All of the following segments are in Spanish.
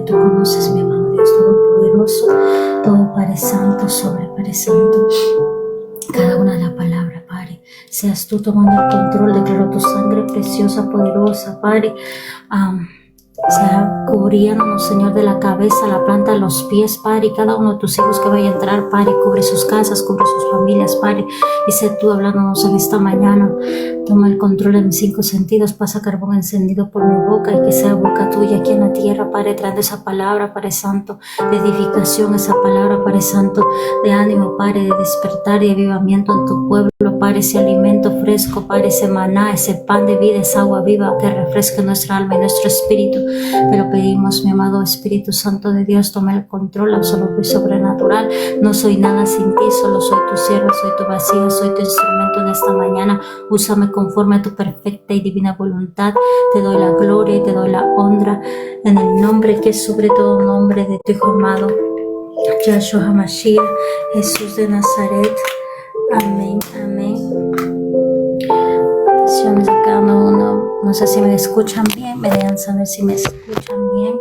Tú conoces, mi amado Dios Todopoderoso, todo Padre Santo, sobre Padre Santo, cada una de las palabras, Padre. Seas tú tomando el control, declaro tu sangre preciosa, poderosa, Padre. Sea cubriéndonos, Señor, de la cabeza a la planta de los pies, Padre, y cada uno de tus hijos que vaya a entrar, Padre, cubre sus casas, cubre sus familias, Padre, y sé tú hablándonos en esta mañana. Toma el control de mis 5 sentidos, pasa carbón encendido por mi boca y que sea boca tuya aquí en la tierra, Padre, trayendo esa palabra, Padre Santo, de edificación, esa palabra, Padre Santo, de ánimo, Padre, de despertar y avivamiento en tu pueblo, Padre, ese alimento fresco, Padre, ese maná, ese pan de vida, esa agua viva que refresque nuestra alma y nuestro espíritu. Te lo pedimos, mi amado Espíritu Santo de Dios, toma el control absoluto y sobrenatural. No soy nada sin ti, solo soy tu sierva, soy tu vasija, soy tu instrumento en esta mañana. Úsame conforme a tu perfecta y divina voluntad. Te doy la gloria y te doy la honra en el nombre que es sobre todo nombre de tu Hijo amado, Yahshua HaMashiach, Jesús de Nazaret. Amén, amén. Peticiones de cada uno. No sé si me escuchan bien, me dejan saber si me escuchan bien.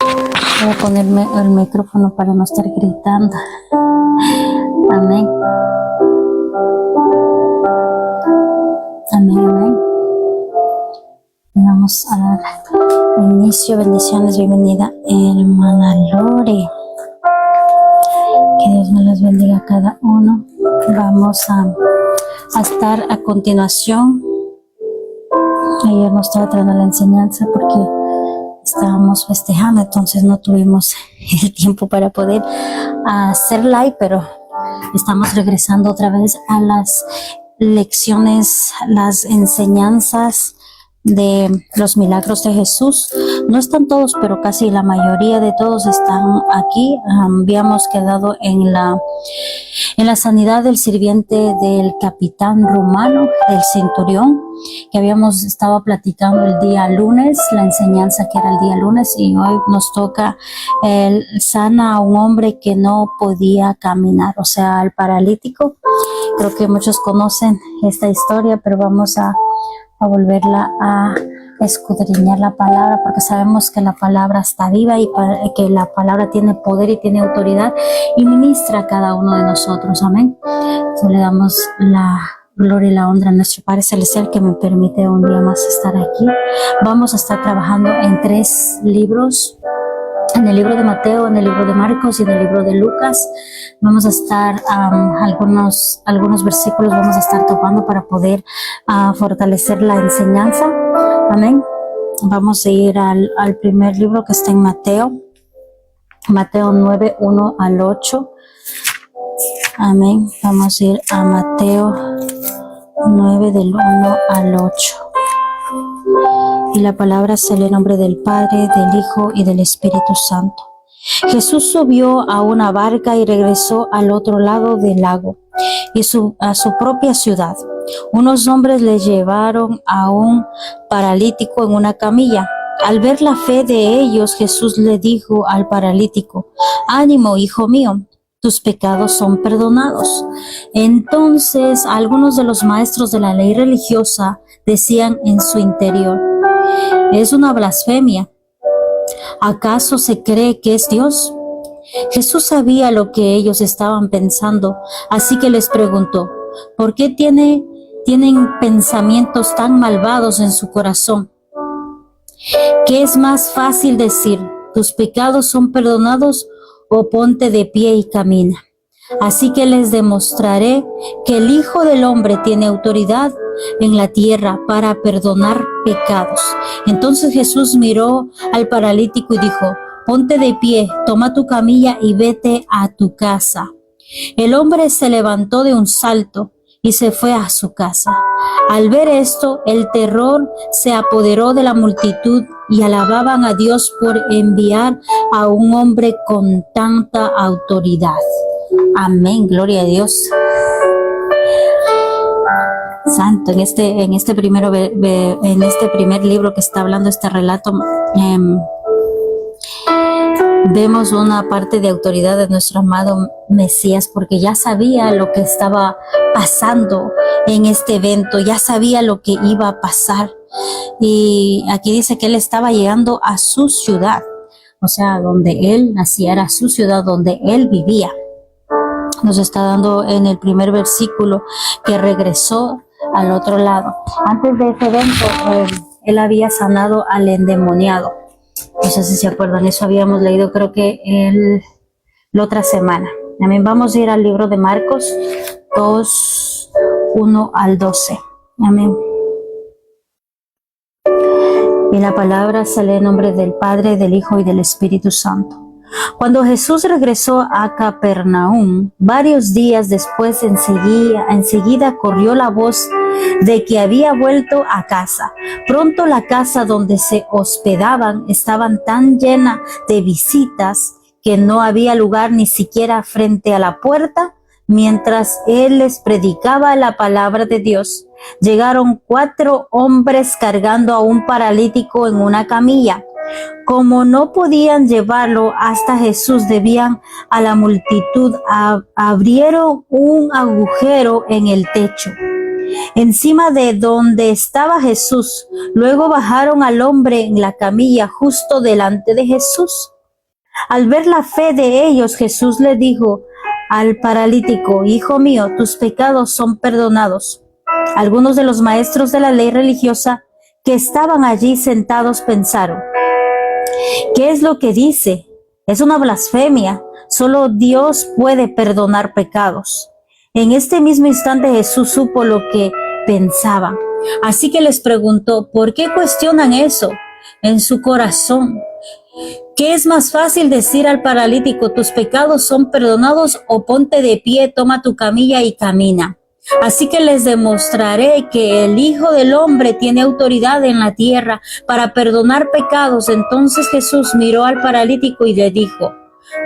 Voy a ponerme el micrófono para no estar gritando. Amén. Amén, amén. Vamos a dar inicio. Bendiciones, bienvenida, hermana Lore. Que Dios me las bendiga a cada uno. Vamos a estar a continuación. Ayer no estaba trayendo la enseñanza porque estábamos festejando, entonces no tuvimos el tiempo para poder hacer live, pero estamos regresando otra vez a las lecciones, las enseñanzas de los milagros de Jesús. No están todos, pero casi la mayoría de todos están aquí. Habíamos quedado en la sanidad del sirviente del capitán romano, del centurión, que habíamos estado platicando el día lunes, la enseñanza que era el día lunes, y hoy nos toca sana a un hombre que no podía caminar, o sea, al paralítico. Creo que muchos conocen esta historia, pero vamos a volverla a escudriñar la palabra, porque sabemos que la palabra está viva y que la palabra tiene poder y tiene autoridad y ministra a cada uno de nosotros. Amén. Entonces le damos la gloria y la honra a nuestro Padre Celestial que me permite un día más estar aquí. Vamos a estar trabajando en 3 libros. En el libro de Mateo, en el libro de Marcos y en el libro de Lucas. Vamos a estar algunos versículos vamos a estar topando para poder fortalecer la enseñanza. Amén. Vamos a ir al primer libro que está en Mateo 9, 1 al 8. Amén. Vamos a ir a Mateo 9 del 1 al 8. Y la palabra se lee en nombre del Padre, del Hijo y del Espíritu Santo. Jesús subió a una barca y regresó al otro lado del lago y a su propia ciudad. Unos hombres le llevaron a un paralítico en una camilla. Al ver la fe de ellos, Jesús le dijo al paralítico: «Ánimo, hijo mío, tus pecados son perdonados». Entonces, algunos de los maestros de la ley religiosa decían en su interior: «Es una blasfemia. ¿Acaso se cree que es Dios?». Jesús sabía lo que ellos estaban pensando, así que les preguntó: «¿Por qué tienen pensamientos tan malvados en su corazón? ¿Qué es más fácil decir: tus pecados son perdonados, o ponte de pie y camina? Así que les demostraré que el Hijo del Hombre tiene autoridad en la tierra para perdonar pecados». Entonces Jesús miró al paralítico y dijo: «Ponte de pie, toma tu camilla y vete a tu casa». El hombre se levantó de un salto y se fue a su casa. Al ver esto, el terror se apoderó de la multitud y alababan a Dios por enviar a un hombre con tanta autoridad. Amén, gloria a Dios. Santo, en este primer libro que está hablando este relato, vemos una parte de autoridad de nuestro amado Mesías, porque ya sabía lo que estaba pasando en este evento, ya sabía lo que iba a pasar. Y aquí dice que él estaba llegando a su ciudad, o sea, donde él nacía, era su ciudad, donde él vivía. Nos está dando en el primer versículo que regresó al otro lado. Antes de ese evento, él había sanado al endemoniado. No sé si se acuerdan, eso habíamos leído creo que la otra semana. También vamos a ir al libro de Marcos 2, 1 al 12. Amén. Y la palabra sale en nombre del Padre, del Hijo y del Espíritu Santo. Cuando Jesús regresó a Capernaum, varios días después, enseguida corrió la voz de que había vuelto a casa. Pronto la casa donde se hospedaban estaba tan llena de visitas que no había lugar ni siquiera frente a la puerta. Mientras él les predicaba la palabra de Dios, llegaron 4 hombres cargando a un paralítico en una camilla. Como no podían llevarlo hasta Jesús, debían a la multitud, abrieron un agujero en el techo, encima de donde estaba Jesús. Luego bajaron al hombre en la camilla justo delante de Jesús. Al ver la fe de ellos, Jesús le dijo al paralítico: Hijo mío, tus pecados son perdonados. Algunos de los maestros de la ley religiosa que estaban allí sentados pensaron: ¿qué es lo que dice? Es una blasfemia. Solo Dios puede perdonar pecados. En este mismo instante Jesús supo lo que pensaban. Así que les preguntó: ¿por qué cuestionan eso en su corazón? ¿Qué es más fácil decir al paralítico: tus pecados son perdonados, o ponte de pie, toma tu camilla y camina? Así que les demostraré que el Hijo del Hombre tiene autoridad en la tierra para perdonar pecados. Entonces Jesús miró al paralítico y le dijo: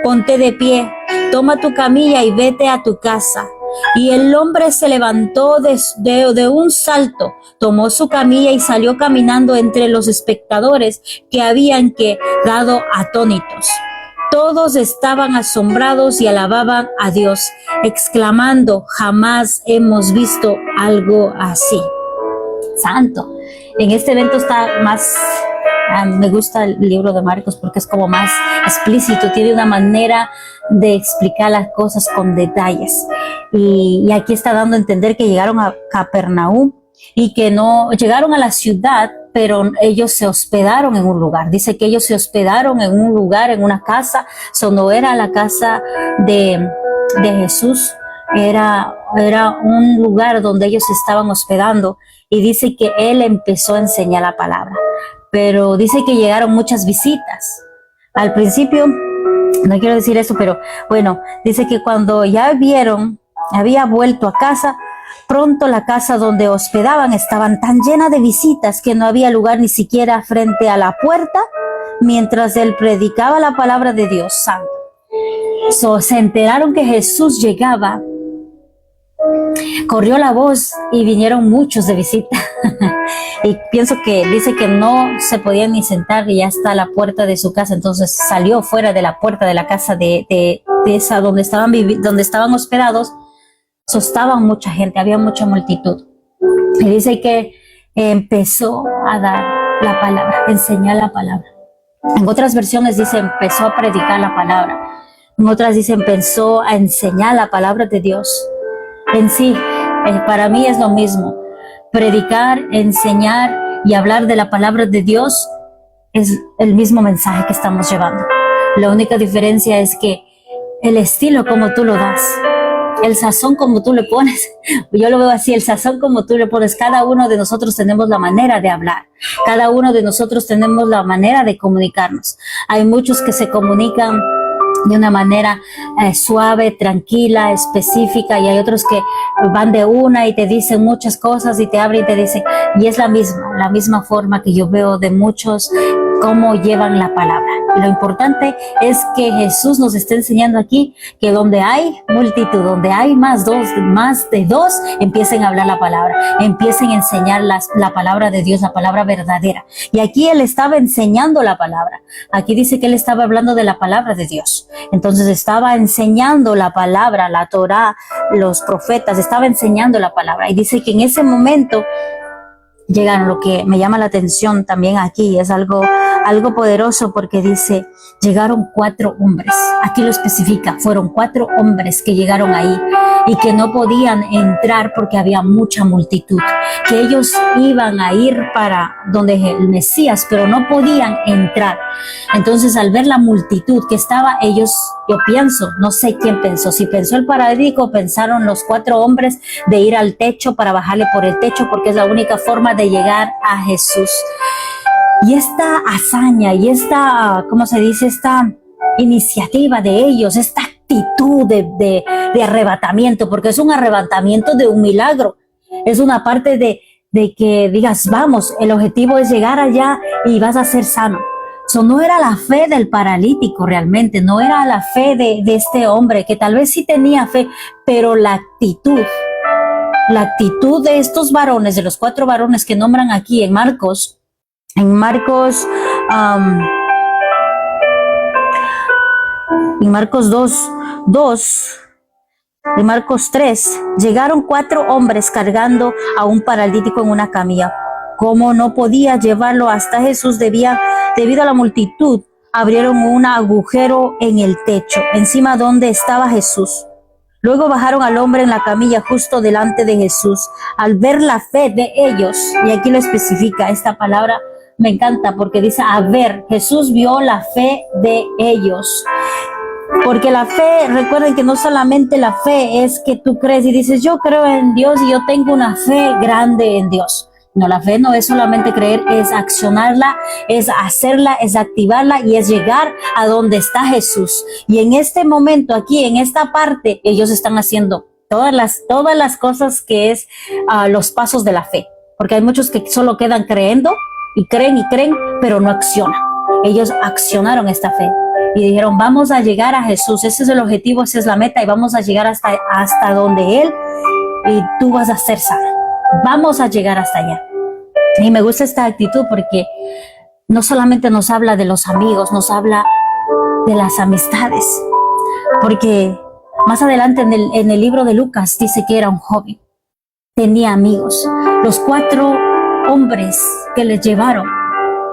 ponte de pie, toma tu camilla y vete a tu casa. Y el hombre se levantó de un salto, tomó su camilla y salió caminando entre los espectadores, que habían quedado atónitos. Todos estaban asombrados y alababan a Dios, exclamando: jamás hemos visto algo así. Santo. En este evento está más, me gusta el libro de Marcos porque es como más explícito, tiene una manera de explicar las cosas con detalles. Y aquí está dando a entender que llegaron a Capernaum y que no llegaron a la ciudad, pero ellos se hospedaron en un lugar. Dice que ellos se hospedaron en un lugar, en una casa. No era la casa de Jesús, era un lugar donde ellos se estaban hospedando. Y dice que él empezó a enseñar la palabra, pero dice que llegaron muchas visitas. Al principio, no quiero decir eso, pero bueno, dice que cuando ya vieron, había vuelto a casa, pronto la casa donde hospedaban estaban tan llena de visitas que no había lugar ni siquiera frente a la puerta, mientras él predicaba la palabra de Dios Santo. Se enteraron que Jesús llegaba, corrió la voz y vinieron muchos de visita. Y pienso que dice que no se podían ni sentar y ya está a la puerta de su casa. Entonces salió fuera de la puerta de la casa de esa donde estaban hospedados. Estaban mucha gente, había mucha multitud. Y dice que empezó a dar la palabra, enseñar la palabra. En otras versiones dice empezó a predicar la palabra. En otras dice empezó a enseñar la palabra de Dios. En sí, para mí es lo mismo. Predicar, enseñar y hablar de la palabra de Dios es el mismo mensaje que estamos llevando. La única diferencia es que el estilo como tú lo das, el sazón como tú le pones, yo lo veo así, el sazón como tú le pones. Cada uno de nosotros tenemos la manera de hablar, cada uno de nosotros tenemos la manera de comunicarnos. Hay muchos que se comunican de una manera suave, tranquila, específica, y hay otros que van de una y te dicen muchas cosas y te abren y te dicen, y es la misma forma que yo veo de muchos cómo llevan la palabra. Y lo importante es que Jesús nos está enseñando aquí que donde hay multitud, donde hay más de dos, empiecen a hablar la palabra, empiecen a enseñar la palabra de Dios, la palabra verdadera. Y aquí él estaba enseñando la palabra. Aquí dice que él estaba hablando de la palabra de Dios. Entonces estaba enseñando la palabra, la Torá, los profetas, estaba enseñando la palabra. Y dice que en ese momento llegaron. Lo que me llama la atención también aquí es algo poderoso, porque dice, llegaron 4 hombres. Aquí lo especifica, fueron 4 hombres que llegaron ahí y que no podían entrar porque había mucha multitud, que ellos iban a ir para donde el Mesías, pero no podían entrar. Entonces, al ver la multitud que estaba, ellos, yo pienso, no sé quién pensó, si pensó el paralítico, pensaron los 4 hombres de ir al techo para bajarle por el techo, porque es la única forma de llegar a Jesús. Y esta hazaña y esta, ¿cómo se dice? Esta iniciativa de ellos, esta actitud de arrebatamiento, porque es un arrebatamiento de un milagro. Es una parte de que digas, vamos, el objetivo es llegar allá y vas a ser sano. So, no era la fe del paralítico realmente, no era la fe de este hombre, que tal vez sí tenía fe, pero la actitud de estos varones, de los 4 varones que nombran aquí en Marcos 3, llegaron 4 hombres cargando a un paralítico en una camilla. Como no podía llevarlo hasta Jesús debido a la multitud, abrieron un agujero en el techo, encima donde estaba Jesús. Luego bajaron al hombre en la camilla justo delante de Jesús. Al ver la fe de ellos, y aquí lo especifica, esta palabra me encanta porque dice, a ver, Jesús vio la fe de ellos. Porque la fe, recuerden que no solamente la fe es que tú crees y dices, yo creo en Dios y yo tengo una fe grande en Dios. No, la fe no es solamente creer, es accionarla, es hacerla, es activarla y es llegar a donde está Jesús. Y en este momento, aquí, en esta parte, ellos están haciendo todas las cosas que es los pasos de la fe. Porque hay muchos que solo quedan creyendo y creen, pero no accionan. Ellos accionaron esta fe y dijeron, vamos a llegar a Jesús. Ese es el objetivo, esa es la meta y vamos a llegar hasta donde Él y tú vas a ser sano. Vamos a llegar hasta allá. Y me gusta esta actitud porque no solamente nos habla de los amigos, nos habla de las amistades. Porque más adelante en el libro de Lucas dice que era un joven, tenía amigos. Los 4 hombres que les llevaron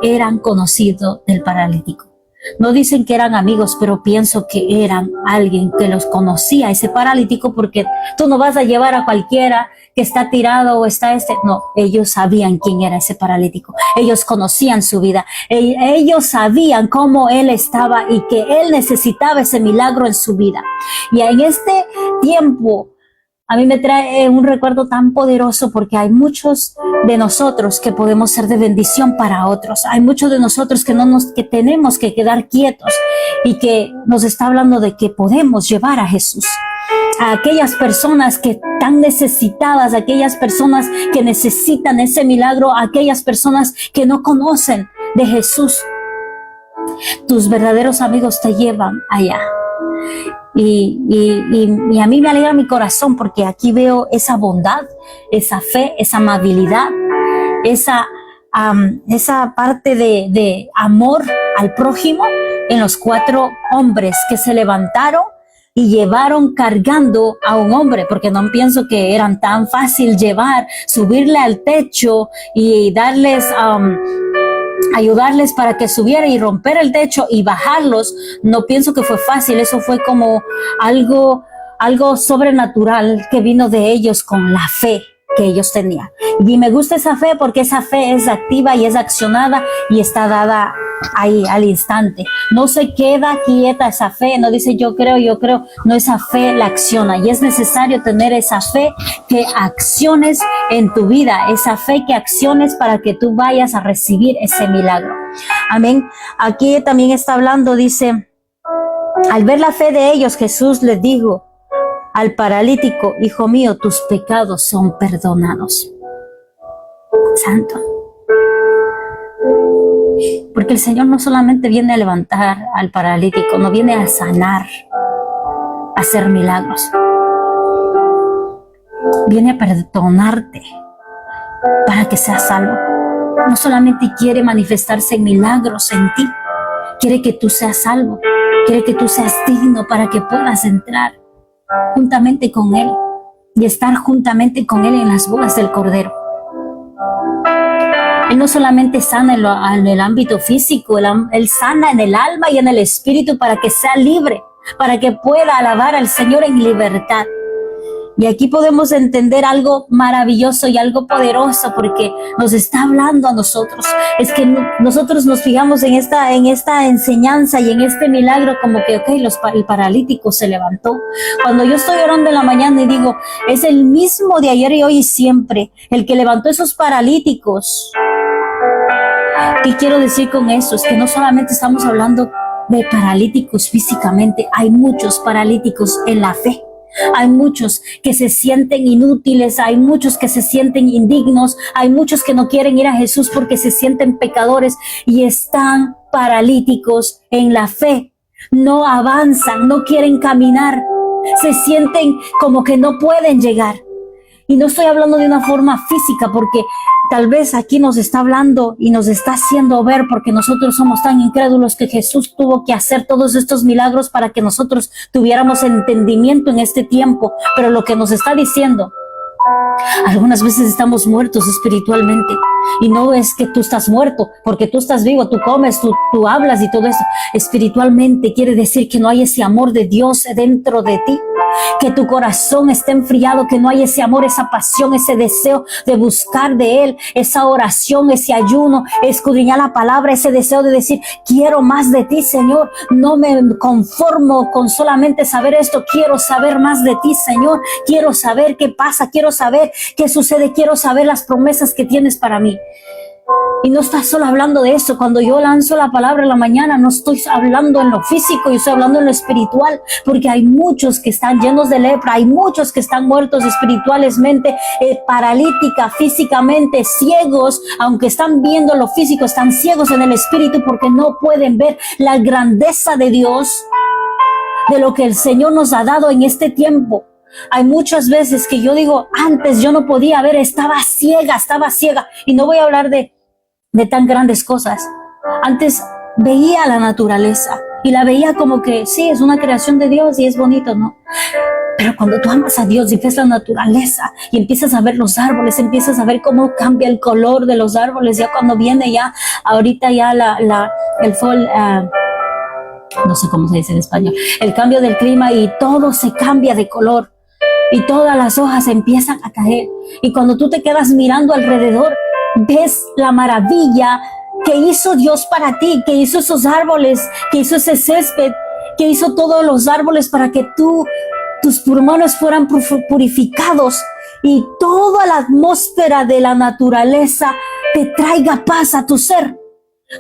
eran conocidos del paralítico. No dicen que eran amigos, pero pienso que eran alguien que los conocía, ese paralítico, porque tú no vas a llevar a cualquiera que está tirado o está no, ellos sabían quién era ese paralítico, ellos conocían su vida, ellos sabían cómo él estaba y que él necesitaba ese milagro en su vida. Y en este tiempo a mí me trae un recuerdo tan poderoso porque hay muchos de nosotros que podemos ser de bendición para otros. Hay muchos de nosotros que tenemos que quedar quietos y que nos está hablando de que podemos llevar a Jesús a aquellas personas que están necesitadas, a aquellas personas que necesitan ese milagro, a aquellas personas que no conocen de Jesús. Tus verdaderos amigos te llevan allá. Y a mí me alegra mi corazón porque aquí veo esa bondad, esa fe, esa amabilidad, esa parte de amor al prójimo en los 4 hombres que se levantaron y llevaron cargando a un hombre, porque no pienso que eran tan fácil subirle al techo y darles ayudarles para que subiera y romper el techo y bajarlos. No pienso que fue fácil, eso fue como algo sobrenatural que vino de ellos con la fe que ellos tenían. Y me gusta esa fe porque esa fe es activa y es accionada y está dada ahí al instante. No se queda quieta esa fe, no dice yo creo, no, esa fe la acciona y es necesario tener esa fe que acciones en tu vida, esa fe que acciones para que tú vayas a recibir ese milagro. Amén. Aquí también está hablando, dice, al ver la fe de ellos, Jesús les dijo al paralítico, hijo mío, tus pecados son perdonados. Santo. Porque el Señor no solamente viene a levantar al paralítico, no viene a sanar, a hacer milagros. Viene a perdonarte para que seas salvo. No solamente quiere manifestarse en milagros en ti, quiere que tú seas salvo, quiere que tú seas digno para que puedas entrar juntamente con Él y estar juntamente con Él en las bodas del Cordero. Él no solamente sana en el ámbito físico, Él sana en el alma y en el espíritu para que sea libre, para que pueda alabar al Señor en libertad. Y aquí podemos entender algo maravilloso y algo poderoso porque nos está hablando a nosotros. Es que nosotros nos fijamos en esta enseñanza y en este milagro como que, el paralítico se levantó. Cuando yo estoy orando en la mañana y digo, es el mismo de ayer y hoy y siempre, el que levantó esos paralíticos. ¿Qué quiero decir con eso? Es que no solamente estamos hablando de paralíticos físicamente, hay muchos paralíticos en la fe. Hay muchos que se sienten inútiles, hay muchos que se sienten indignos, hay muchos que no quieren ir a Jesús porque se sienten pecadores y están paralíticos en la fe. No avanzan, no quieren caminar, se sienten como que no pueden llegar. Y no estoy hablando de una forma física porque tal vez aquí nos está hablando y nos está haciendo ver porque nosotros somos tan incrédulos que Jesús tuvo que hacer todos estos milagros para que nosotros tuviéramos entendimiento en este tiempo. Pero lo que nos está diciendo, algunas veces estamos muertos espiritualmente y no es que tú estás muerto porque tú estás vivo, tú comes, tú hablas y todo eso. Espiritualmente quiere decir que no hay ese amor de Dios dentro de ti, que tu corazón está enfriado, que no hay ese amor, esa pasión, ese deseo de buscar de Él, esa oración, ese ayuno, escudriñar la palabra, ese deseo de decir, quiero más de ti, Señor, no me conformo con solamente saber esto, quiero saber más de ti, Señor, quiero saber qué pasa, quiero saber qué sucede, quiero saber las promesas que tienes para mí. Y no estás solo hablando de eso. Cuando yo lanzo la palabra en la mañana, no estoy hablando en lo físico, yo estoy hablando en lo espiritual, porque hay muchos que están llenos de lepra, hay muchos que están muertos espiritualmente, paralítica, físicamente, ciegos, aunque están viendo lo físico, están ciegos en el espíritu porque no pueden ver la grandeza de Dios, de lo que el Señor nos ha dado en este tiempo. Hay muchas veces que yo digo, antes yo no podía ver, estaba ciega, y no voy a hablar de tan grandes cosas. Antes veía la naturaleza y la veía como que sí, es una creación de Dios y es bonito, ¿no? Pero cuando tú amas a Dios y ves la naturaleza y empiezas a ver los árboles, empiezas a ver cómo cambia el color de los árboles, ya cuando viene ahorita ya el fall, no sé cómo se dice en español, el cambio del clima y todo se cambia de color y todas las hojas empiezan a caer. Y cuando tú te quedas mirando alrededor, ves la maravilla que hizo Dios para ti, que hizo esos árboles, que hizo ese césped, que hizo todos los árboles para que tus pulmones fueran purificados y toda la atmósfera de la naturaleza te traiga paz a tu ser.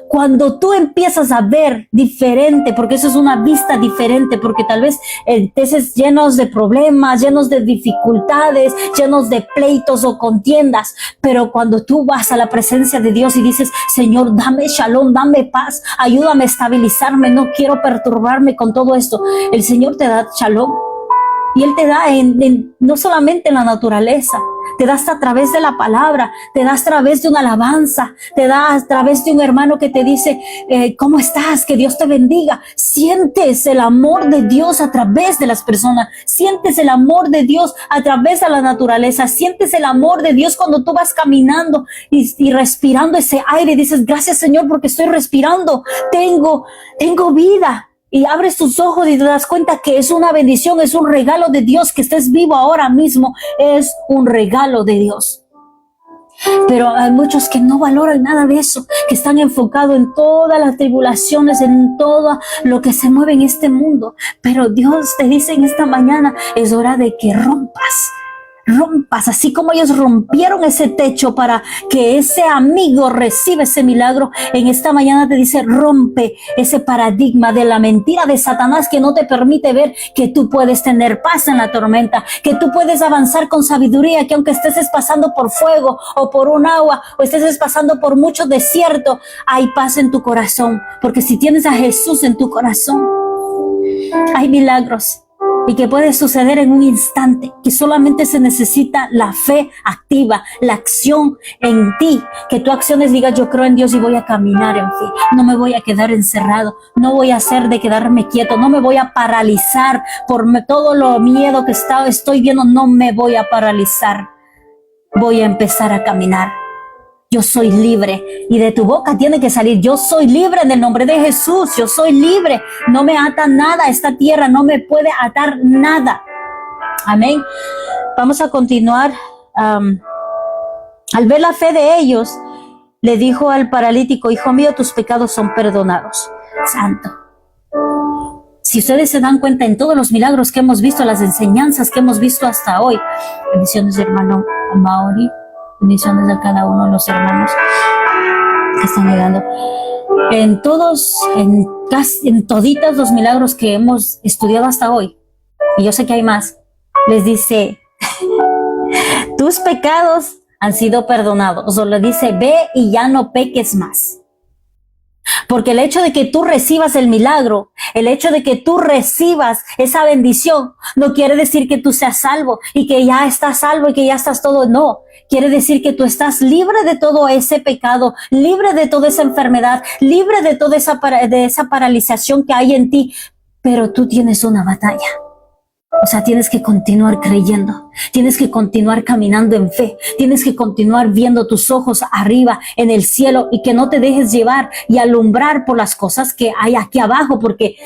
Cuando tú empiezas a ver diferente, porque eso es una vista diferente, porque tal vez estés llenos de problemas, llenos de dificultades, llenos de pleitos o contiendas, pero cuando tú vas a la presencia de Dios y dices, Señor, dame shalom, dame paz, ayúdame a estabilizarme, no quiero perturbarme con todo esto, el Señor te da shalom. Y Él te da no solamente en la naturaleza, te da hasta a través de la palabra, te da a través de una alabanza, te da a través de un hermano que te dice, ¿cómo estás? Que Dios te bendiga. Sientes el amor de Dios a través de las personas, sientes el amor de Dios a través de la naturaleza, sientes el amor de Dios cuando tú vas caminando y respirando ese aire y dices, gracias Señor porque estoy respirando, tengo vida. Y abres tus ojos y te das cuenta que es una bendición, es un regalo de Dios, que estés vivo ahora mismo, es un regalo de Dios. Pero hay muchos que no valoran nada de eso, que están enfocados en todas las tribulaciones, en todo lo que se mueve en este mundo. Pero Dios te dice en esta mañana, es hora de que rompas rompas, así como ellos rompieron ese techo para que ese amigo reciba ese milagro. En esta mañana te dice, rompe ese paradigma de la mentira de Satanás que no te permite ver que tú puedes tener paz en la tormenta, que tú puedes avanzar con sabiduría, que aunque estés pasando por fuego o por un agua o estés pasando por mucho desierto, hay paz en tu corazón, porque si tienes a Jesús en tu corazón, hay milagros. Y que puede suceder en un instante, que solamente se necesita la fe activa, la acción en ti, que tu acciones digas, yo creo en Dios y voy a caminar en fe, no me voy a quedar encerrado, no voy a hacer de quedarme quieto, no me voy a paralizar por todo lo miedo que estoy viendo, no me voy a paralizar, voy a empezar a caminar. Yo soy libre, y de tu boca tiene que salir, yo soy libre en el nombre de Jesús, yo soy libre, no me ata nada, esta tierra no me puede atar nada. Amén. Vamos a continuar. Al ver la fe de ellos, le dijo al paralítico, hijo mío, tus pecados son perdonados. Santo. Si ustedes se dan cuenta en todos los milagros que hemos visto, las enseñanzas que hemos visto hasta hoy, bendiciones de hermano Mauri, bendiciones a cada uno de los hermanos que están llegando. En toditas los milagros que hemos estudiado hasta hoy, y yo sé que hay más, les dice, tus pecados han sido perdonados. O le dice, ve y ya no peques más. Porque el hecho de que tú recibas el milagro, el hecho de que tú recibas esa bendición, no quiere decir que tú seas salvo y que ya estás salvo y que ya estás todo. No, quiere decir que tú estás libre de todo ese pecado, libre de toda esa enfermedad, libre de toda esa paralización que hay en ti. Pero tú tienes una batalla. O sea, tienes que continuar creyendo, tienes que continuar caminando en fe, tienes que continuar viendo tus ojos arriba en el cielo y que no te dejes llevar y alumbrar por las cosas que hay aquí abajo, porque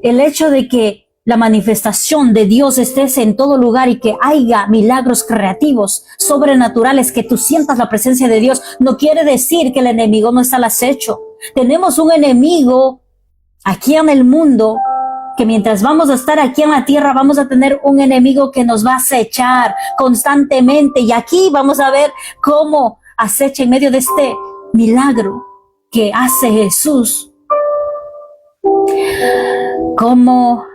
el hecho de que la manifestación de Dios estés en todo lugar y que haya milagros creativos, sobrenaturales, que tú sientas la presencia de Dios, no quiere decir que el enemigo no está al acecho. Tenemos un enemigo aquí en el mundo, que mientras vamos a estar aquí en la tierra vamos a tener un enemigo que nos va a acechar constantemente, y aquí vamos a ver cómo acecha en medio de este milagro que hace Jesús, cómo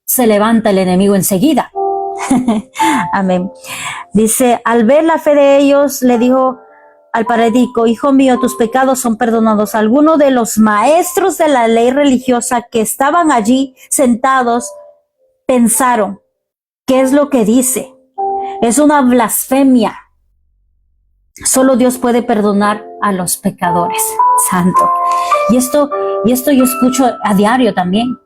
se levanta el enemigo enseguida. Amén. Dice, al ver la fe de ellos, le dijo al paralítico, hijo mío, tus pecados son perdonados. Algunos de los maestros de la ley religiosa que estaban allí sentados pensaron, ¿qué es lo que dice? Es una blasfemia. Solo Dios puede perdonar a los pecadores. Santo. Y esto yo escucho a diario también.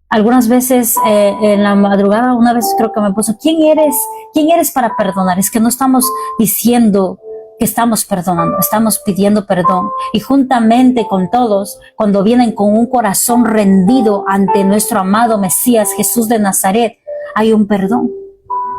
Algunas veces en la madrugada, una vez creo que me puso, ¿quién eres para perdonar? Es que no estamos diciendo que estamos perdonando, estamos pidiendo perdón. Y juntamente con todos, cuando vienen con un corazón rendido ante nuestro amado Mesías, Jesús de Nazaret, hay un perdón.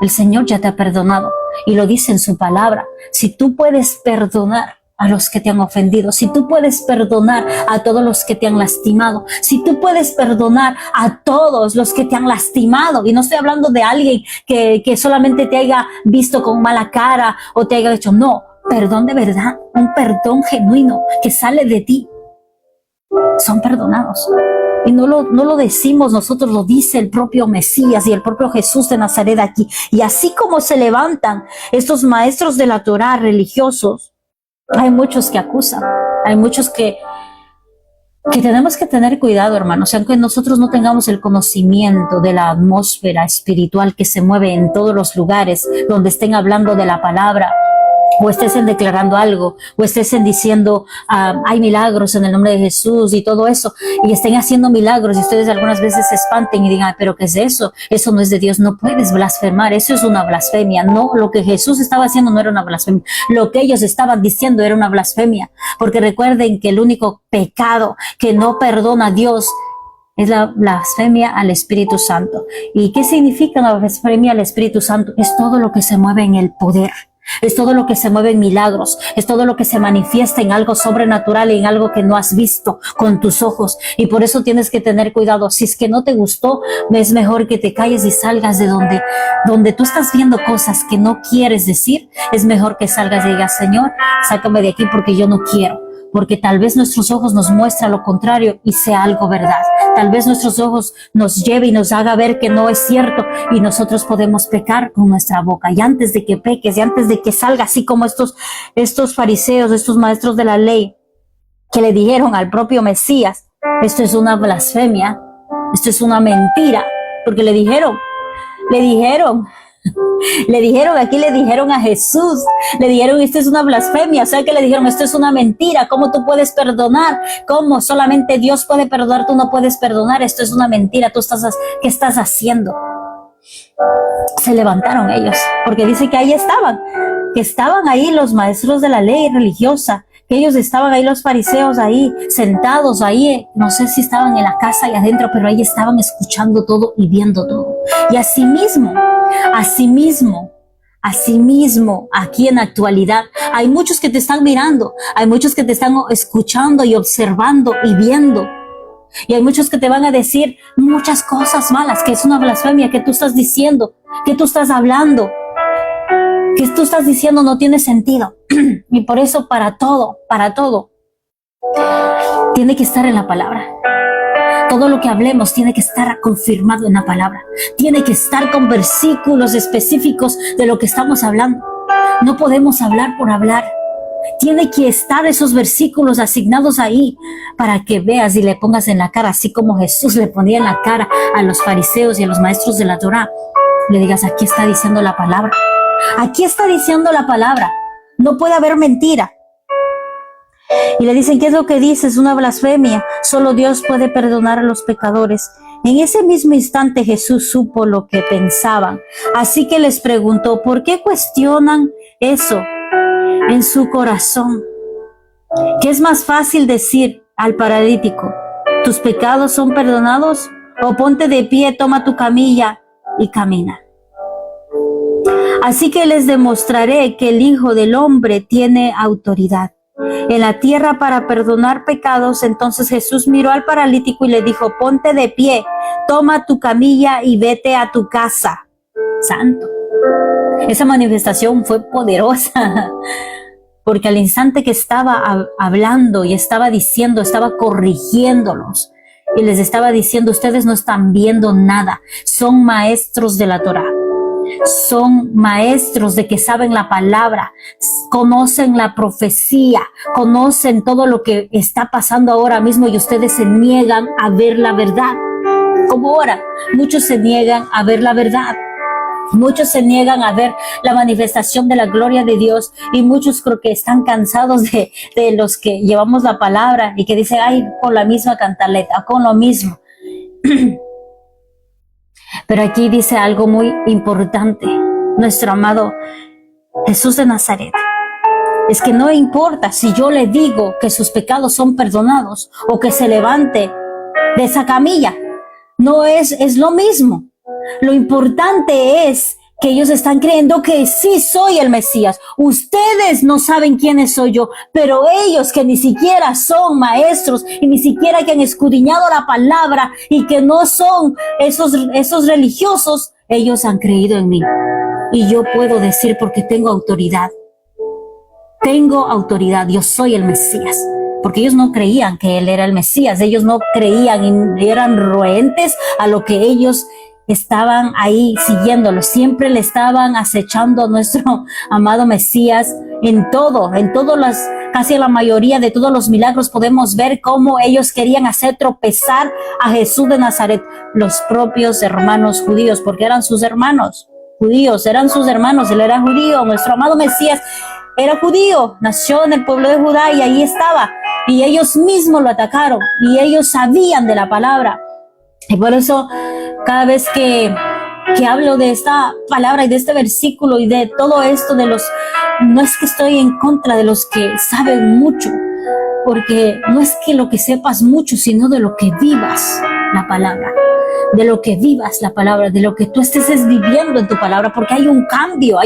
El Señor ya te ha perdonado y lo dice en su palabra. Si tú puedes perdonar a los que te han ofendido, si tú puedes perdonar a todos los que te han lastimado, si tú puedes perdonar a todos los que te han lastimado, y no estoy hablando de alguien que solamente te haya visto con mala cara o te haya dicho, no, perdón de verdad, un perdón genuino que sale de ti, son perdonados. Y no lo decimos nosotros, lo dice el propio Mesías y el propio Jesús de Nazaret aquí. Y así como se levantan estos maestros de la Torá religiosos, hay muchos que acusan, hay muchos que tenemos que tener cuidado, hermanos. Aunque nosotros no tengamos el conocimiento de la atmósfera espiritual que se mueve en todos los lugares donde estén hablando de la palabra, o estés declarando algo, o estés diciendo hay milagros en el nombre de Jesús y todo eso, y estén haciendo milagros, y ustedes algunas veces se espanten y digan, pero ¿qué es eso? Eso no es de Dios, no puedes blasfemar, eso es una blasfemia. No, lo que Jesús estaba haciendo no era una blasfemia, lo que ellos estaban diciendo era una blasfemia, porque recuerden que el único pecado que no perdona a Dios es la blasfemia al Espíritu Santo. ¿Y qué significa la blasfemia al Espíritu Santo? Es todo lo que se mueve en el poder. Es todo lo que se mueve en milagros, es todo lo que se manifiesta en algo sobrenatural y en algo que no has visto con tus ojos. Y por eso tienes que tener cuidado. Si es que no te gustó, es mejor que te calles y salgas de donde tú estás viendo cosas que no quieres decir. Es mejor que salgas y digas, Señor, sácame de aquí porque yo no quiero. Porque tal vez nuestros ojos nos muestran lo contrario y sea algo verdad. Tal vez nuestros ojos nos lleve y nos haga ver que no es cierto y nosotros podemos pecar con nuestra boca. Y antes de que peques y antes de que salga así como estos fariseos, estos maestros de la ley que le dijeron al propio Mesías, esto es una blasfemia, esto es una mentira, porque le dijeron, aquí le dijeron a Jesús, le dijeron, esto es una blasfemia, o sea que le dijeron, esto es una mentira, ¿cómo tú puedes perdonar? ¿Cómo? Solamente Dios puede perdonar, tú no puedes perdonar, esto es una mentira, ¿qué estás haciendo? Se levantaron ellos, porque dice que ahí estaban ahí los maestros de la ley religiosa, que ellos estaban ahí, los fariseos ahí, sentados ahí, no sé si estaban en la casa y adentro, pero ahí estaban escuchando todo y viendo todo. Y asimismo, aquí en la actualidad, hay muchos que te están mirando, hay muchos que te están escuchando y observando y viendo. Y hay muchos que te van a decir muchas cosas malas, que es una blasfemia, que tú estás diciendo, que tú estás hablando, que tú estás diciendo no tiene sentido. Y por eso para todo, tiene que estar en la palabra. Todo lo que hablemos tiene que estar confirmado en la palabra. Tiene que estar con versículos específicos de lo que estamos hablando. No podemos hablar por hablar. Tiene que estar esos versículos asignados ahí para que veas y le pongas en la cara, así como Jesús le ponía en la cara a los fariseos y a los maestros de la Torá. Le digas, aquí está diciendo la palabra. Aquí está diciendo la palabra. No puede haber mentira. Y le dicen, ¿qué es lo que dices? Una blasfemia. Solo Dios puede perdonar a los pecadores. En ese mismo instante Jesús supo lo que pensaban. Así que les preguntó, ¿por qué cuestionan eso en su corazón? ¿Qué es más fácil decir al paralítico, tus pecados son perdonados? O ponte de pie, toma tu camilla y camina. Así que les demostraré que el Hijo del Hombre tiene autoridad en la tierra para perdonar pecados. Entonces Jesús miró al paralítico y le dijo, ponte de pie, toma tu camilla y vete a tu casa. Santo. Esa manifestación fue poderosa, porque al instante que estaba hablando y estaba diciendo, estaba corrigiéndolos y les estaba diciendo, ustedes no están viendo nada, son maestros de la Torá. Son maestros de que saben la palabra, conocen la profecía, conocen todo lo que está pasando ahora mismo y ustedes se niegan a ver la verdad. Como ahora, muchos se niegan a ver la verdad. Muchos se niegan a ver la manifestación de la gloria de Dios y muchos creo que están cansados de los que llevamos la palabra y que dicen, ay, con la misma cantaleta, con lo mismo. Pero aquí dice algo muy importante, nuestro amado Jesús de Nazaret. Es que no importa si yo le digo que sus pecados son perdonados o que se levante de esa camilla. No es lo mismo. Lo importante es que ellos están creyendo que sí soy el Mesías. Ustedes no saben quiénes soy yo, pero ellos que ni siquiera son maestros y ni siquiera que han escudriñado la palabra y que no son esos religiosos, ellos han creído en mí. Y yo puedo decir porque tengo autoridad. Tengo autoridad, yo soy el Mesías. Porque ellos no creían que él era el Mesías, ellos no creían y eran renuentes a lo que ellos estaban ahí siguiéndolo, siempre le estaban acechando a nuestro amado Mesías casi la mayoría de todos los milagros podemos ver cómo ellos querían hacer tropezar a Jesús de Nazaret, los propios hermanos judíos, porque eran sus hermanos judíos, él era judío, nuestro amado Mesías era judío, nació en el pueblo de Judá y ahí estaba, y ellos mismos lo atacaron, y ellos sabían de la palabra. Y por eso cada vez que hablo de esta palabra y de este versículo y de todo esto no es que estoy en contra de los que saben mucho, porque no es que lo que sepas mucho, sino de lo que vivas la palabra. de lo que vivas la palabra, de lo que tú estés viviendo en tu palabra, porque hay un cambio,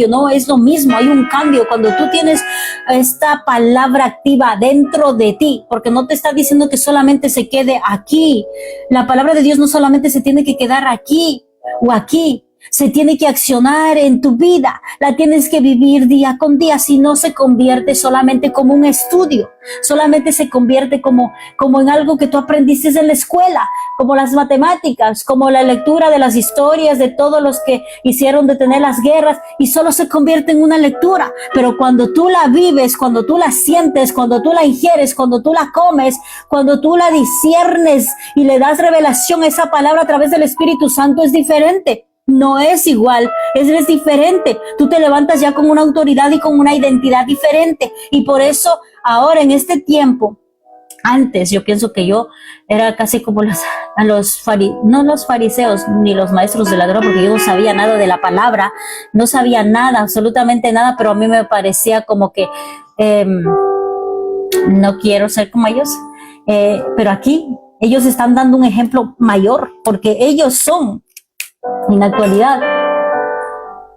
no es lo mismo, hay un cambio cuando tú tienes esta palabra activa dentro de ti, porque no te está diciendo que solamente se quede aquí. La palabra de Dios no solamente se tiene que quedar aquí o aquí, se tiene que accionar en tu vida, la tienes que vivir día con día, si no se convierte solamente como un estudio, solamente se convierte como en algo que tú aprendiste en la escuela, como las matemáticas, como la lectura de las historias de todos los que hicieron detener las guerras, y solo se convierte en una lectura. Pero cuando tú la vives, cuando tú la sientes, cuando tú la ingieres, cuando tú la comes, cuando tú la disciernes y le das revelación a esa palabra a través del Espíritu Santo, es diferente. No es igual, es diferente. Tú te levantas ya con una autoridad y con una identidad diferente. Y por eso ahora en este tiempo, antes yo pienso que yo era casi como no los fariseos ni los maestros de la Torá, porque yo no sabía nada de la palabra, no sabía nada, absolutamente nada, pero a mí me parecía como que no quiero ser como ellos. Pero aquí ellos están dando un ejemplo mayor, porque ellos son, en la actualidad,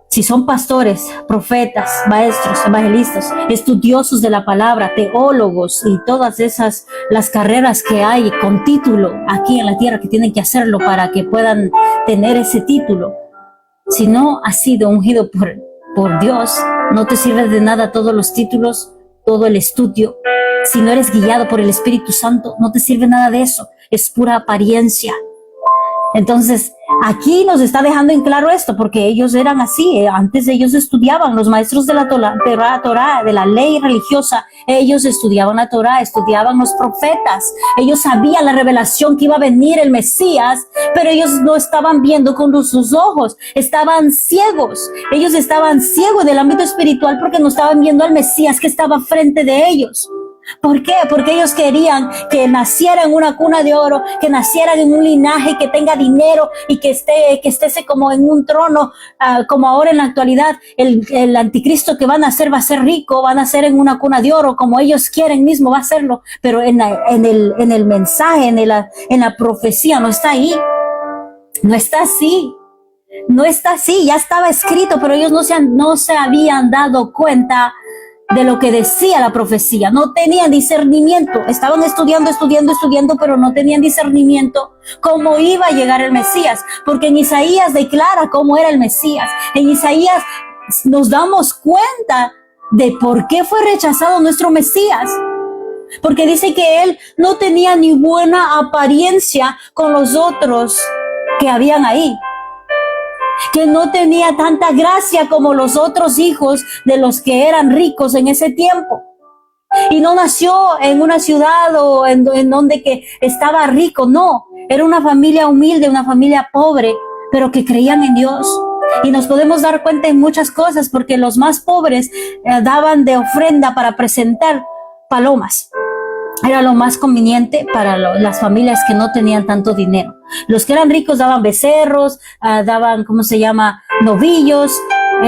si son pastores, profetas, maestros, evangelistas, estudiosos de la palabra, teólogos y todas esas, las carreras que hay con título aquí en la tierra, que tienen que hacerlo para que puedan tener ese título, si no has sido ungido por Dios, no te sirve de nada todos los títulos, todo el estudio. Si no eres guiado por el Espíritu Santo, no te sirve nada de eso, es pura apariencia. Entonces, aquí nos está dejando en claro esto, porque ellos eran así. Antes ellos estudiaban, los maestros de la Torá, de la ley religiosa, ellos estudiaban la Torá, estudiaban los profetas. Ellos sabían la revelación que iba a venir el Mesías, pero ellos no estaban viendo con sus ojos, estaban ciegos. Ellos estaban ciegos del ámbito espiritual porque no estaban viendo al Mesías que estaba frente de ellos. ¿Por qué? Porque ellos querían que naciera en una cuna de oro, que nacieran en un linaje que tenga dinero y que esté como en un trono, como ahora en la actualidad. El anticristo que va a nacer va a ser rico, va a nacer en una cuna de oro, como ellos quieren mismo, va a hacerlo. Pero en el mensaje, en la profecía, no está ahí. No está así. No está así. Ya estaba escrito, pero ellos no se habían dado cuenta de lo que decía la profecía. No tenían discernimiento. Estaban estudiando, pero no tenían discernimiento cómo iba a llegar el Mesías. Porque en Isaías declara cómo era el Mesías. En Isaías nos damos cuenta de por qué fue rechazado nuestro Mesías. Porque dice que él no tenía ni buena apariencia con los otros que habían ahí, que no tenía tanta gracia como los otros hijos de los que eran ricos en ese tiempo. Y no nació en una ciudad o en donde que estaba rico, no. Era una familia humilde, una familia pobre, pero que creían en Dios. Y nos podemos dar cuenta en muchas cosas, porque los más pobres daban de ofrenda para presentar palomas. Era lo más conveniente para las familias que no tenían tanto dinero. Los que eran ricos daban becerros, daban, novillos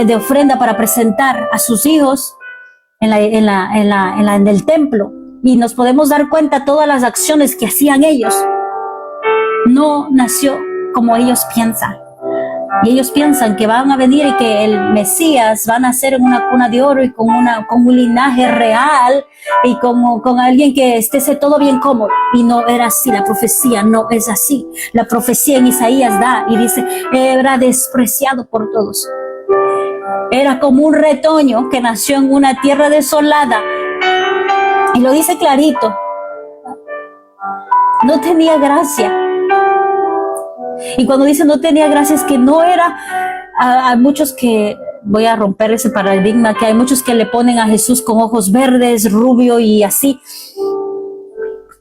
de ofrenda para presentar a sus hijos en el templo. Y nos podemos dar cuenta todas las acciones que hacían ellos. No nació como ellos piensan. Y ellos piensan que van a venir y que el Mesías va a nacer en una cuna de oro y con un linaje real y con alguien que esté todo bien cómodo. Y no era así, la profecía no es así. La profecía en Isaías da y dice, era despreciado por todos. Era como un retoño que nació en una tierra desolada. Y lo dice clarito. No tenía gracia. Y cuando dice no tenía gracia es que no era, hay muchos que, voy a romper ese paradigma, que hay muchos que le ponen a Jesús con ojos verdes, rubio y así.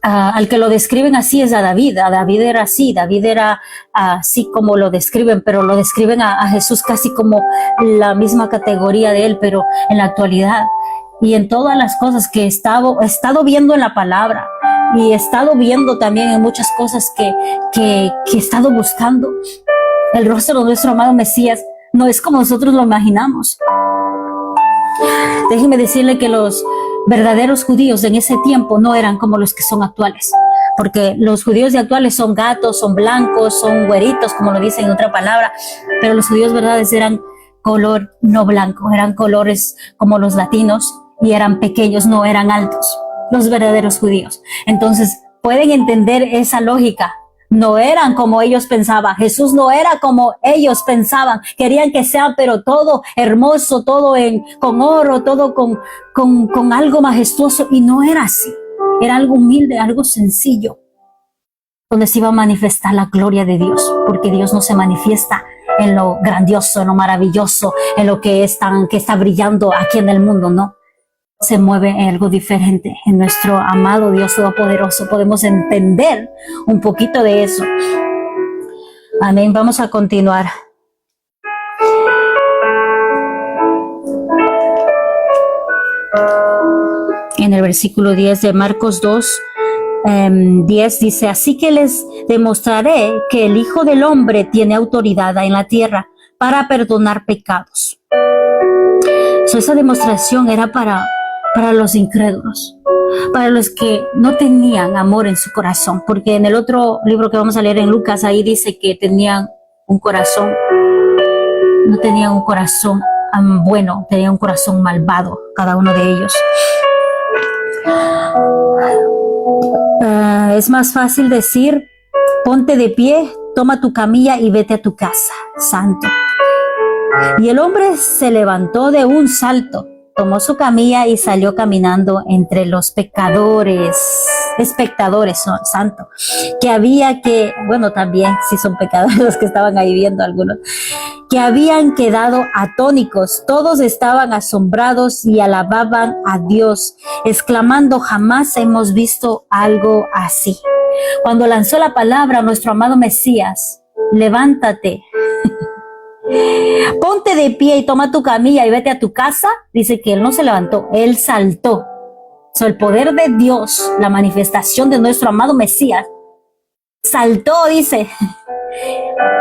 Al que lo describen así es a David. A David era así, David era así como lo describen, pero lo describen a Jesús casi como la misma categoría de él, pero en la actualidad. Y en todas las cosas que he estado viendo en la palabra, y he estado viendo también en muchas cosas que he estado buscando, el rostro de nuestro amado Mesías no es como nosotros lo imaginamos. Déjeme decirle que los verdaderos judíos en ese tiempo no eran como los que son actuales. porque los judíos de actuales son gatos, son blancos, son güeritos, como lo dicen en otra palabra, pero los judíos verdaderos eran color no blanco, eran colores como los latinos y eran pequeños, no eran altos, los verdaderos judíos. Entonces, pueden entender esa lógica. No eran como ellos pensaban. Jesús no era como ellos pensaban. Querían que sea, pero todo hermoso, todo con oro, todo con algo majestuoso. Y no era así. Era algo humilde, algo sencillo, donde se iba a manifestar la gloria de Dios, porque Dios no se manifiesta en lo grandioso, en lo maravilloso, en lo que está brillando aquí en el mundo, no. Se mueve en algo diferente. En nuestro amado Dios Todopoderoso podemos entender un poquito de eso. Amén. Vamos a continuar. En el versículo 10 de Marcos 2, 10 dice: así que les demostraré que el Hijo del Hombre tiene autoridad en la tierra para perdonar pecados. Esa demostración era para los incrédulos, para los que no tenían amor en su corazón, porque en el otro libro que vamos a leer en Lucas, ahí dice que tenían un corazón, no tenían un corazón bueno, tenían un corazón malvado, cada uno de ellos. Es más fácil decir: ponte de pie, toma tu camilla y vete a tu casa, santo. Y el hombre se levantó de un salto, tomó su camilla y salió caminando entre los espectadores, santo, también sí son pecadores los que estaban ahí viendo algunos, que habían quedado atónicos. Todos estaban asombrados y alababan a Dios, exclamando: jamás hemos visto algo así. Cuando lanzó la palabra nuestro amado Mesías: levántate, ponte de pie y toma tu camilla y vete a tu casa, dice que él no se levantó, él saltó. El poder de Dios, la manifestación de nuestro amado Mesías, saltó, dice.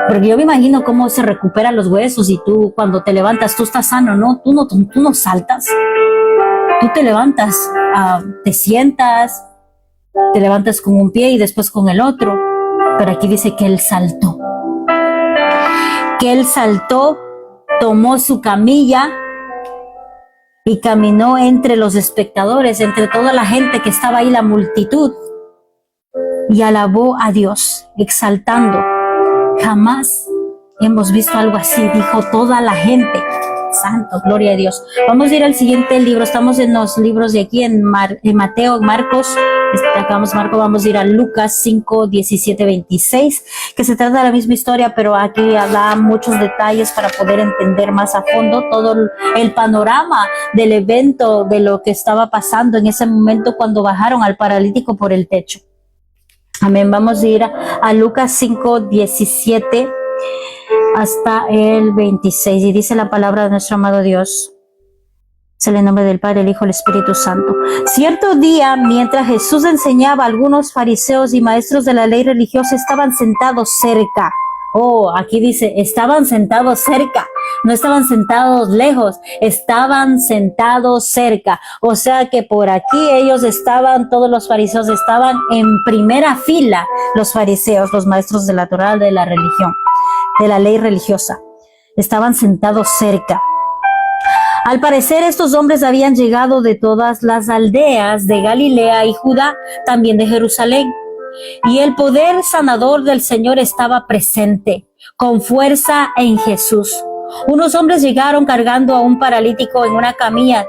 Porque yo me imagino cómo se recuperan los huesos y tú cuando te levantas, tú estás sano, ¿no? Tú no saltas. Tú te levantas, te sientas, te levantas con un pie y después con el otro. Pero aquí dice que él saltó. Que él saltó, tomó su camilla y caminó entre los espectadores, entre toda la gente que estaba ahí, la multitud, y alabó a Dios, exaltando. Jamás hemos visto algo así, dijo toda la gente. Santo, gloria a Dios. Vamos a ir al siguiente libro. Estamos en los libros de aquí, en Mateo, Marcos. Vamos a ir a Lucas 5, 17, 26, que se trata de la misma historia, pero aquí da muchos detalles para poder entender más a fondo todo el panorama del evento, de lo que estaba pasando en ese momento cuando bajaron al paralítico por el techo. Amén. Vamos a ir a Lucas 5, 17 hasta el 26, y dice la palabra de nuestro amado Dios. Es en el nombre del Padre, el Hijo y el Espíritu Santo. Cierto día, mientras Jesús enseñaba, algunos fariseos y maestros de la ley religiosa estaban sentados cerca. Aquí dice, estaban sentados cerca, no estaban sentados lejos, estaban sentados cerca. O sea que por aquí ellos estaban, todos los fariseos estaban en primera fila, los fariseos, los maestros de la Torá, de la religión, de la ley religiosa. Estaban sentados cerca. Al parecer, estos hombres habían llegado de todas las aldeas de Galilea y Judá, también de Jerusalén. Y el poder sanador del Señor estaba presente, con fuerza en Jesús. Unos hombres llegaron cargando a un paralítico en una camilla.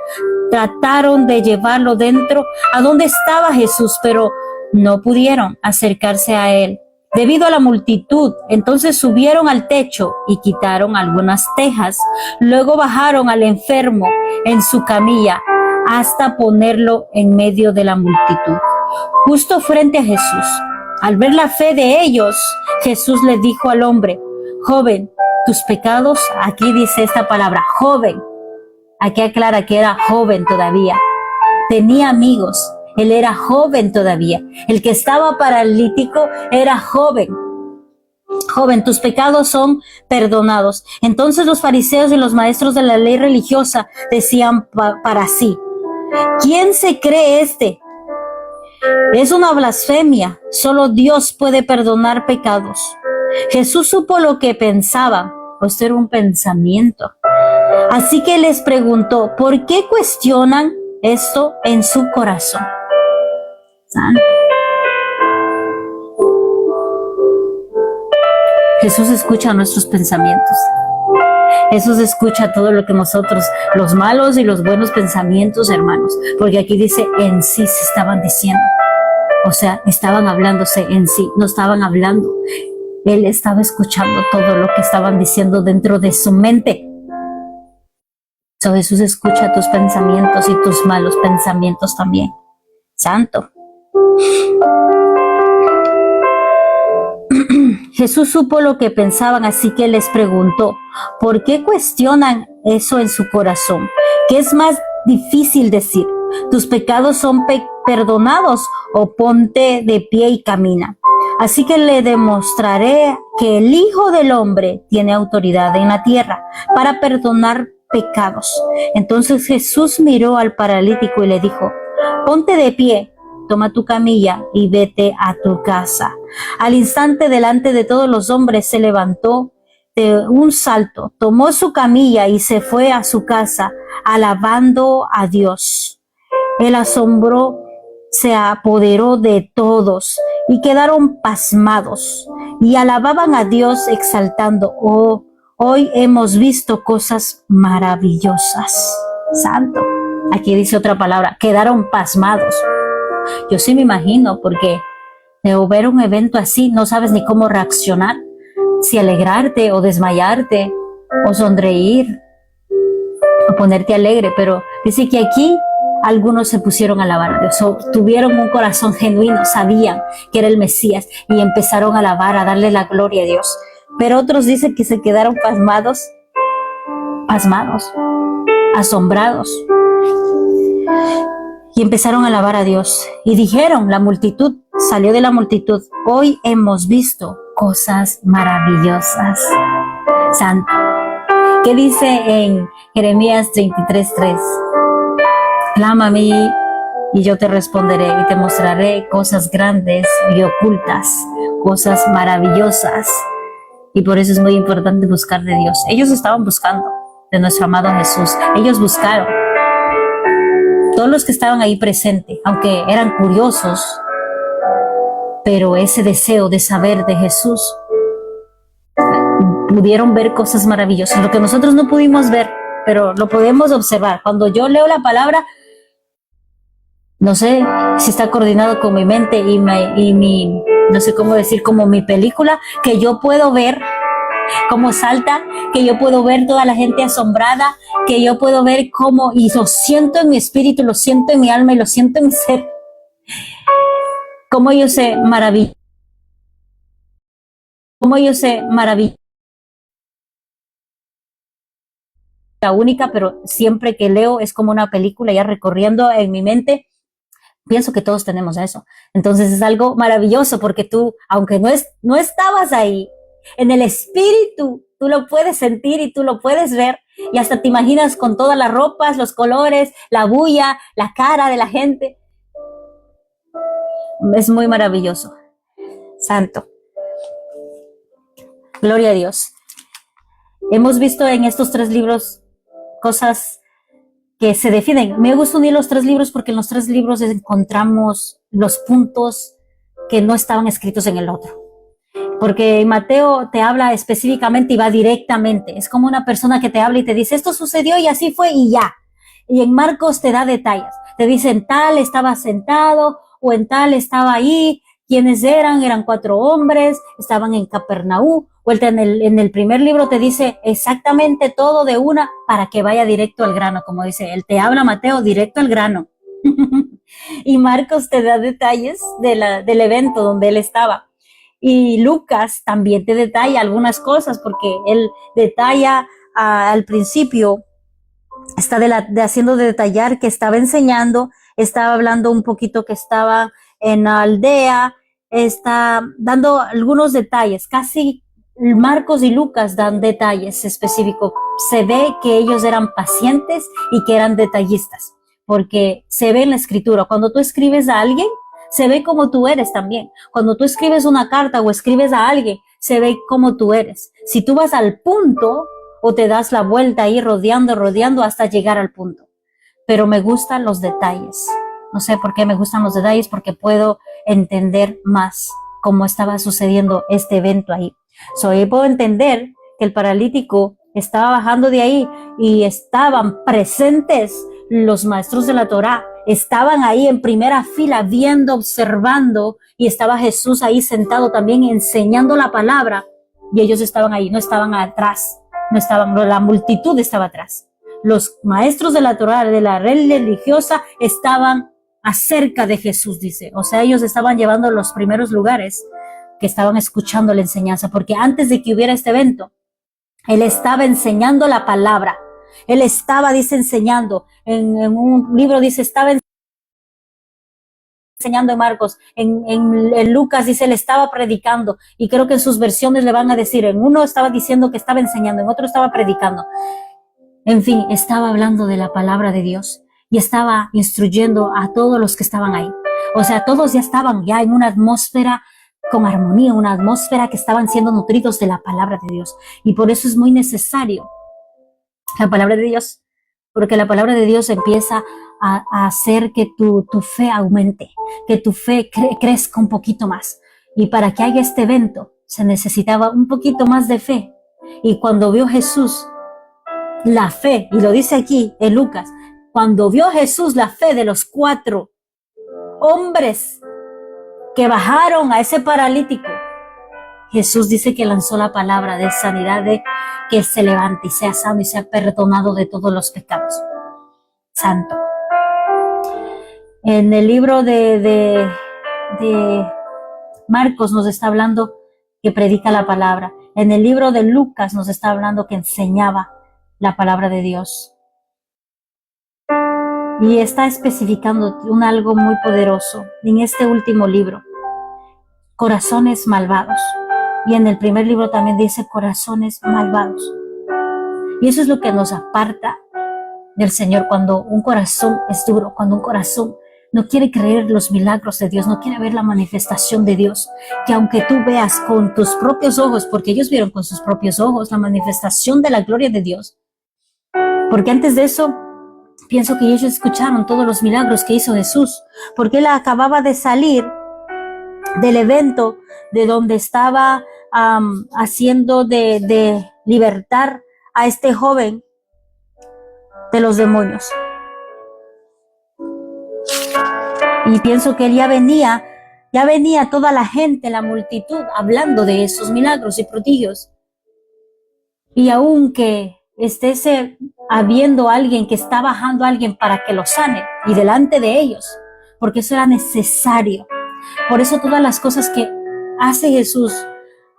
Trataron de llevarlo dentro a donde estaba Jesús, pero no pudieron acercarse a él debido a la multitud. Entonces subieron al techo y quitaron algunas tejas. Luego bajaron al enfermo en su camilla hasta ponerlo en medio de la multitud, justo frente a Jesús. Al ver la fe de ellos, Jesús le dijo al hombre: joven, tus pecados, aquí dice esta palabra, joven. Aquí aclara que era joven todavía. Tenía amigos. Él era joven todavía. El que estaba paralítico era joven. Joven, tus pecados son perdonados. Entonces los fariseos y los maestros de la ley religiosa decían para sí: ¿quién se cree este? Es una blasfemia. Solo Dios puede perdonar pecados. Jesús supo lo que pensaban. Esto era un pensamiento. Así que les preguntó, ¿por qué cuestionan esto en su corazón? ¿Saben? Jesús escucha nuestros pensamientos. Jesús escucha todo lo que nosotros, los malos y los buenos pensamientos, hermanos. Porque aquí dice, en sí se estaban diciendo. O sea, estaban hablándose en sí, no estaban hablando. Él estaba escuchando todo lo que estaban diciendo dentro de su mente. So, Jesús escucha tus pensamientos y tus malos pensamientos también. Santo. Jesús supo lo que pensaban, así que les preguntó, ¿por qué cuestionan eso en su corazón? ¿Qué es más difícil decir? ¿Tus pecados son perdonados o ponte de pie y camina? Así que le demostraré que el Hijo del Hombre tiene autoridad en la tierra para perdonar pecados. Entonces Jesús miró al paralítico y le dijo, ponte de pie. Toma tu camilla y vete a tu casa. Al instante, delante de todos los hombres, se levantó de un salto, tomó su camilla y se fue a su casa, alabando a Dios. El asombro se apoderó de todos y quedaron pasmados y alababan a Dios exaltando, oh, hoy hemos visto cosas maravillosas. Santo. Aquí dice otra palabra, quedaron pasmados. Yo sí me imagino, porque de ver un evento así no sabes ni cómo reaccionar, si alegrarte o desmayarte o sonreír o ponerte alegre, pero dice que aquí algunos se pusieron a alabar a Dios, o tuvieron un corazón genuino, sabían que era el Mesías y empezaron a alabar, a darle la gloria a Dios, pero otros dicen que se quedaron pasmados, asombrados. Y empezaron a alabar a Dios. Y dijeron, la multitud, salió de la multitud, hoy hemos visto cosas maravillosas. Santo. ¿Qué dice en Jeremías 33:3? Clama a mí y yo te responderé y te mostraré cosas grandes y ocultas, cosas maravillosas. Y por eso es muy importante buscar de Dios. Ellos estaban buscando de nuestro amado Jesús. Ellos buscaron. Todos los que estaban ahí presentes, aunque eran curiosos, pero ese deseo de saber de Jesús, pudieron ver cosas maravillosas, lo que nosotros no pudimos ver, pero lo podemos observar. Cuando yo leo la palabra, no sé si está coordinado con mi mente y mi, no sé cómo decir, como mi película, que yo puedo ver cómo salta, que yo puedo ver toda la gente asombrada, que yo puedo ver cómo, y lo siento en mi espíritu, lo siento en mi alma y lo siento en mi ser, cómo ellos se maravillan, la única, pero siempre que leo es como una película ya recorriendo en mi mente. Pienso que todos tenemos eso. Entonces es algo maravilloso porque tú, aunque no estabas ahí, en el espíritu, tú lo puedes sentir y tú lo puedes ver y hasta te imaginas con todas las ropas, los colores, la bulla, la cara de la gente. Es muy maravilloso. Santo. Gloria a Dios. Hemos visto en estos 3 libros cosas que se definen. Me gusta unir los 3 libros porque en los 3 libros encontramos los puntos que no estaban escritos en el otro. Porque Mateo te habla específicamente y va directamente. Es como una persona que te habla y te dice, esto sucedió y así fue y ya. Y en Marcos te da detalles. Te dicen, tal estaba sentado o en tal estaba ahí. ¿Quiénes eran? Eran 4 hombres, estaban en Capernaú. O en el primer libro te dice exactamente todo de una para que vaya directo al grano. Como dice, él te habla Mateo directo al grano. Y Marcos te da detalles del evento donde él estaba. Y Lucas también te detalla algunas cosas porque él detalla al principio, está haciendo de detallar que estaba enseñando, estaba hablando un poquito que estaba en la aldea, está dando algunos detalles, casi Marcos y Lucas dan detalles específicos. Se ve que ellos eran pacientes y que eran detallistas, porque se ve en la escritura. Cuando tú escribes a alguien, se ve como tú eres también. Cuando tú escribes una carta o escribes a alguien, se ve como tú eres. Si tú vas al punto o te das la vuelta ahí rodeando hasta llegar al punto. Pero me gustan los detalles. No sé por qué me gustan los detalles, porque puedo entender más cómo estaba sucediendo este evento ahí. Ahí puedo entender que el paralítico estaba bajando de ahí y estaban presentes los maestros de la Torá. Estaban ahí en primera fila viendo, observando, y estaba Jesús ahí sentado también enseñando la palabra, y ellos estaban ahí, no estaban atrás, la multitud estaba atrás. Los maestros de la Torá, de la red religiosa, estaban acerca de Jesús, dice. O sea, ellos estaban llevando los primeros lugares que estaban escuchando la enseñanza, porque antes de que hubiera este evento, él estaba enseñando la palabra. Él estaba, dice, enseñando. En un libro dice, estaba enseñando en Marcos. En Lucas dice, él estaba predicando. Y creo que en sus versiones le van a decir, en uno estaba diciendo que estaba enseñando, en otro estaba predicando. En fin, estaba hablando de la palabra de Dios y estaba instruyendo a todos los que estaban ahí. O sea, todos ya estaban ya en una atmósfera con armonía, una atmósfera que estaban siendo nutridos de la palabra de Dios. Y por eso es muy necesario la palabra de Dios, porque la palabra de Dios empieza a hacer que tu fe aumente, que tu fe crezca un poquito más. Y para que haya este evento se necesitaba un poquito más de fe. Y cuando vio Jesús la fe, y lo dice aquí en Lucas, cuando vio Jesús la fe de los 4 hombres que bajaron a ese paralítico, Jesús dice que lanzó la palabra de sanidad, de que él se levante y sea sano y sea perdonado de todos los pecados. Santo. En el libro de Marcos nos está hablando que predica la palabra. En el libro de Lucas nos está hablando que enseñaba la palabra de Dios. Y está especificando algo muy poderoso en este último libro. Corazones malvados. Y en el primer libro también dice corazones malvados. Y eso es lo que nos aparta del Señor, cuando un corazón es duro, cuando un corazón no quiere creer los milagros de Dios, no quiere ver la manifestación de Dios, que aunque tú veas con tus propios ojos, porque ellos vieron con sus propios ojos la manifestación de la gloria de Dios, porque antes de eso, pienso que ellos escucharon todos los milagros que hizo Jesús, porque él acababa de salir del evento de donde estaba haciendo de libertar a este joven de los demonios. Y pienso que él ya venía toda la gente, la multitud, hablando de esos milagros y prodigios. Y aunque esté habiendo alguien que está bajando a alguien para que lo sane, y delante de ellos, porque eso era necesario. Por eso todas las cosas que hace Jesús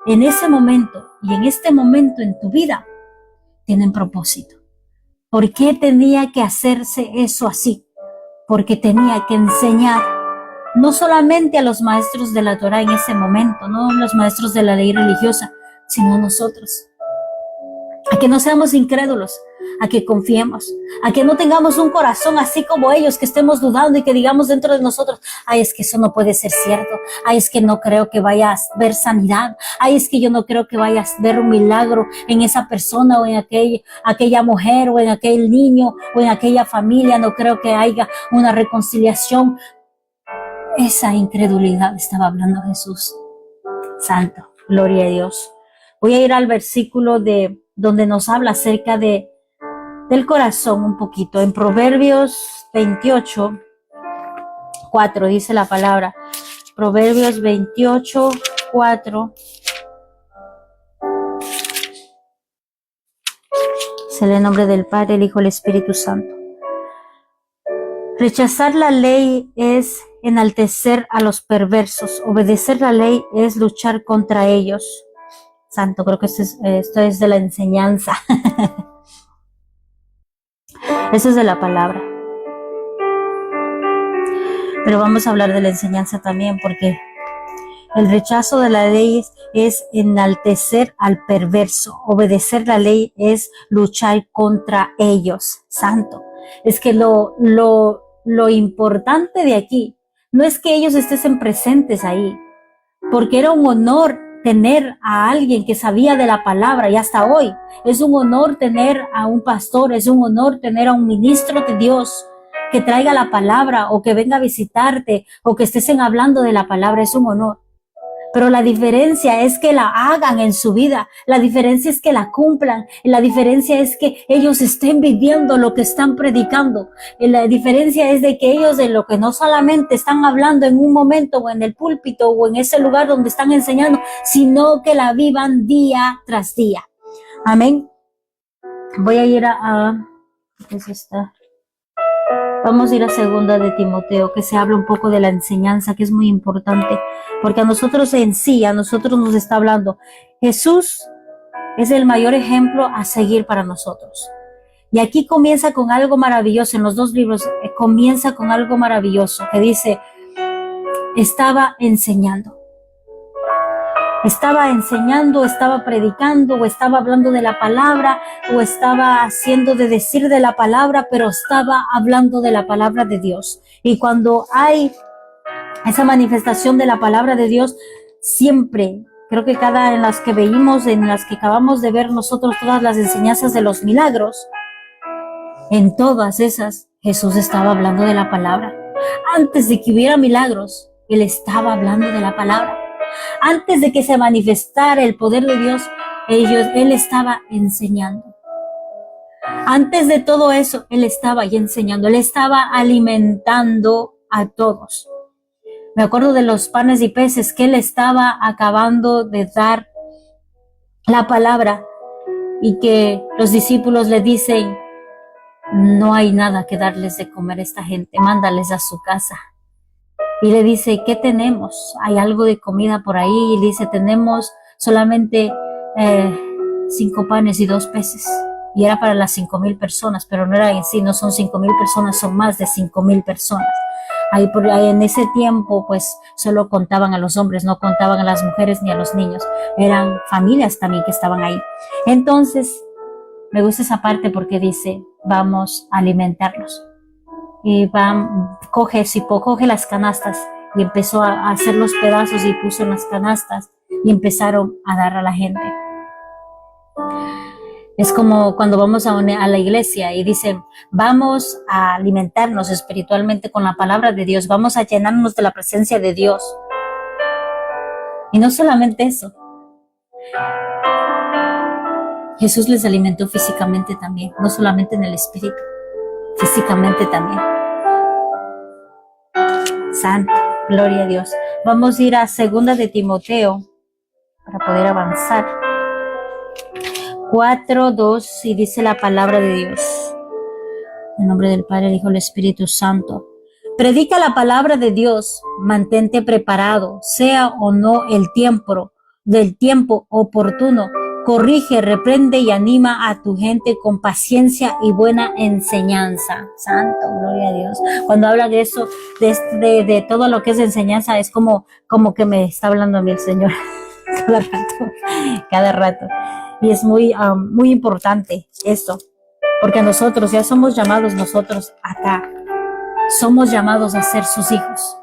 en ese momento y en este momento en tu vida tienen propósito. ¿Por qué tenía que hacerse eso así? Porque tenía que enseñar no solamente a los maestros de la Torá en ese momento, no los maestros de la ley religiosa, sino a nosotros. A que no seamos incrédulos, a que confiemos, a que no tengamos un corazón así como ellos, que estemos dudando y que digamos dentro de nosotros, ay, es que eso no puede ser cierto, ay, es que no creo que vayas a ver sanidad, ay, es que yo no creo que vayas a ver un milagro en esa persona o en aquella mujer o en aquel niño o en aquella familia, no creo que haya una reconciliación. Esa incredulidad estaba hablando Jesús. Santo, gloria a Dios. Voy a ir al versículo de donde nos habla acerca del corazón un poquito. En Proverbios 28, 4 dice la palabra. Proverbios 28, 4. Se lee en nombre del Padre, el Hijo y el Espíritu Santo. Rechazar la ley es enaltecer a los perversos. Obedecer la ley es luchar contra ellos. Santo, creo que esto es de la enseñanza. Eso es de la palabra. Pero vamos a hablar de la enseñanza también, porque el rechazo de la ley es enaltecer al perverso. Obedecer la ley es luchar contra ellos. Santo. Es que lo importante de aquí no es que ellos estén presentes ahí, porque era un honor tener a alguien que sabía de la palabra, y hasta hoy es un honor tener a un pastor, es un honor tener a un ministro de Dios que traiga la palabra o que venga a visitarte o que estén hablando de la palabra, es un honor. Pero la diferencia es que la hagan en su vida, la diferencia es que la cumplan, la diferencia es que ellos estén viviendo lo que están predicando, la diferencia es de que ellos de lo que no solamente están hablando en un momento o en el púlpito o en ese lugar donde están enseñando, sino que la vivan día tras día. Amén. Voy a ir ¿qué es esta? Vamos a ir a segunda de Timoteo, que se habla un poco de la enseñanza, que es muy importante, porque a nosotros nos está hablando. Jesús es el mayor ejemplo a seguir para nosotros. Y aquí comienza con algo maravilloso, en los dos libros comienza con algo maravilloso, que dice, estaba enseñando, estaba predicando, o estaba hablando de la palabra, o estaba haciendo de decir de la palabra, pero estaba hablando de la palabra de Dios. Y cuando hay esa manifestación de la palabra de Dios, siempre, creo que en las que veímos, en las que acabamos de ver nosotros todas las enseñanzas de los milagros, en todas esas, Jesús estaba hablando de la palabra. Antes de que hubiera milagros, Él estaba hablando de la palabra. Antes de que se manifestara el poder de Dios, Él estaba enseñando. Antes de todo eso, Él estaba ahí enseñando. Él estaba alimentando a todos. Me acuerdo de los panes y peces que Él estaba acabando de dar la palabra y que los discípulos le dicen, no hay nada que darles de comer a esta gente, mándales a su casa. Y le dice, ¿qué tenemos? ¿Hay algo de comida por ahí? Y le dice, tenemos solamente 5 panes y 2 peces. Y era para las 5,000 personas, pero no era en sí, no son 5,000 personas, son más de 5,000 personas. Ahí en ese tiempo, pues, solo contaban a los hombres, no contaban a las mujeres ni a los niños. Eran familias también que estaban ahí. Entonces, me gusta esa parte porque dice, vamos a alimentarlos. Y coge las canastas y empezó a hacer los pedazos y puso en las canastas y empezaron a dar a la gente. Es como cuando vamos a la iglesia y dicen, vamos a alimentarnos espiritualmente con la palabra de Dios, vamos a llenarnos de la presencia de Dios. Y no solamente eso, Jesús les alimentó físicamente también, no solamente en el espíritu, físicamente también. Santo, gloria a Dios. Vamos a ir a segunda de Timoteo para poder avanzar. 4:2 y dice la palabra de Dios. En nombre del Padre, el Hijo y el Espíritu Santo. Predica la palabra de Dios, mantente preparado, sea o no el tiempo oportuno. Corrige, reprende y anima a tu gente con paciencia y buena enseñanza. Santo, gloria a Dios. Cuando habla de eso, de todo lo que es enseñanza, es como que me está hablando a mí el Señor cada rato. Y es muy importante esto, porque nosotros ya somos llamados acá. Somos llamados a ser sus hijos.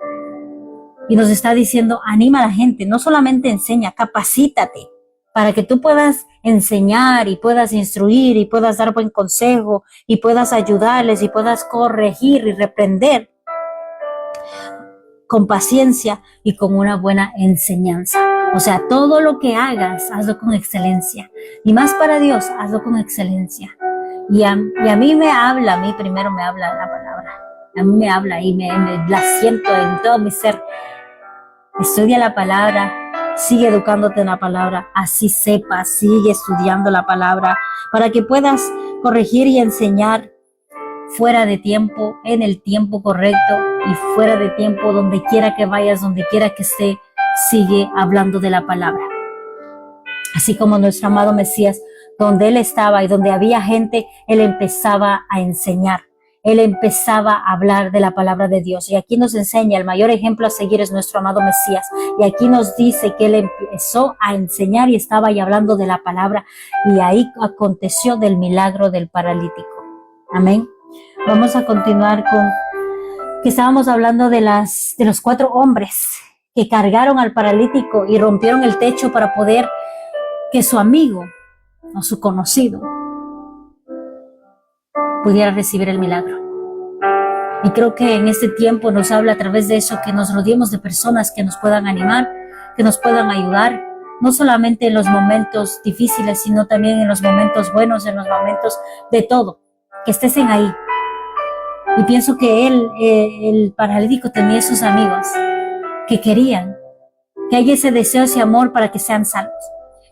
Y nos está diciendo, anima a la gente, no solamente enseña, capacítate, para que tú puedas enseñar y puedas instruir y puedas dar buen consejo y puedas ayudarles y puedas corregir y reprender con paciencia y con una buena enseñanza. O sea, todo lo que hagas, hazlo con excelencia. Y más para Dios, hazlo con excelencia. Y a mí primero me habla la palabra. A mí me habla y me la siento en todo mi ser. Estudia la palabra. Sigue educándote en la palabra, así sepas, sigue estudiando la palabra para que puedas corregir y enseñar fuera de tiempo, en el tiempo correcto y fuera de tiempo, donde quiera que vayas, donde quiera que esté, sigue hablando de la palabra. Así como nuestro amado Mesías, donde Él estaba y donde había gente, Él empezaba a enseñar. Él empezaba a hablar de la palabra de Dios. Y aquí nos enseña, el mayor ejemplo a seguir es nuestro amado Mesías. Y aquí nos dice que Él empezó a enseñar y estaba ahí hablando de la palabra. Y ahí aconteció del milagro del paralítico. Amén. Vamos a continuar con que estábamos hablando de los 4 hombres que cargaron al paralítico y rompieron el techo para poder que su amigo o su conocido pudiera recibir el milagro. Y creo que en este tiempo nos habla a través de eso, que nos rodeemos de personas que nos puedan animar, que nos puedan ayudar, no solamente en los momentos difíciles, sino también en los momentos buenos, en los momentos de todo, que estén ahí. Y pienso que el paralítico tenía esos amigos que querían, que hay ese deseo, ese amor para que sean salvos.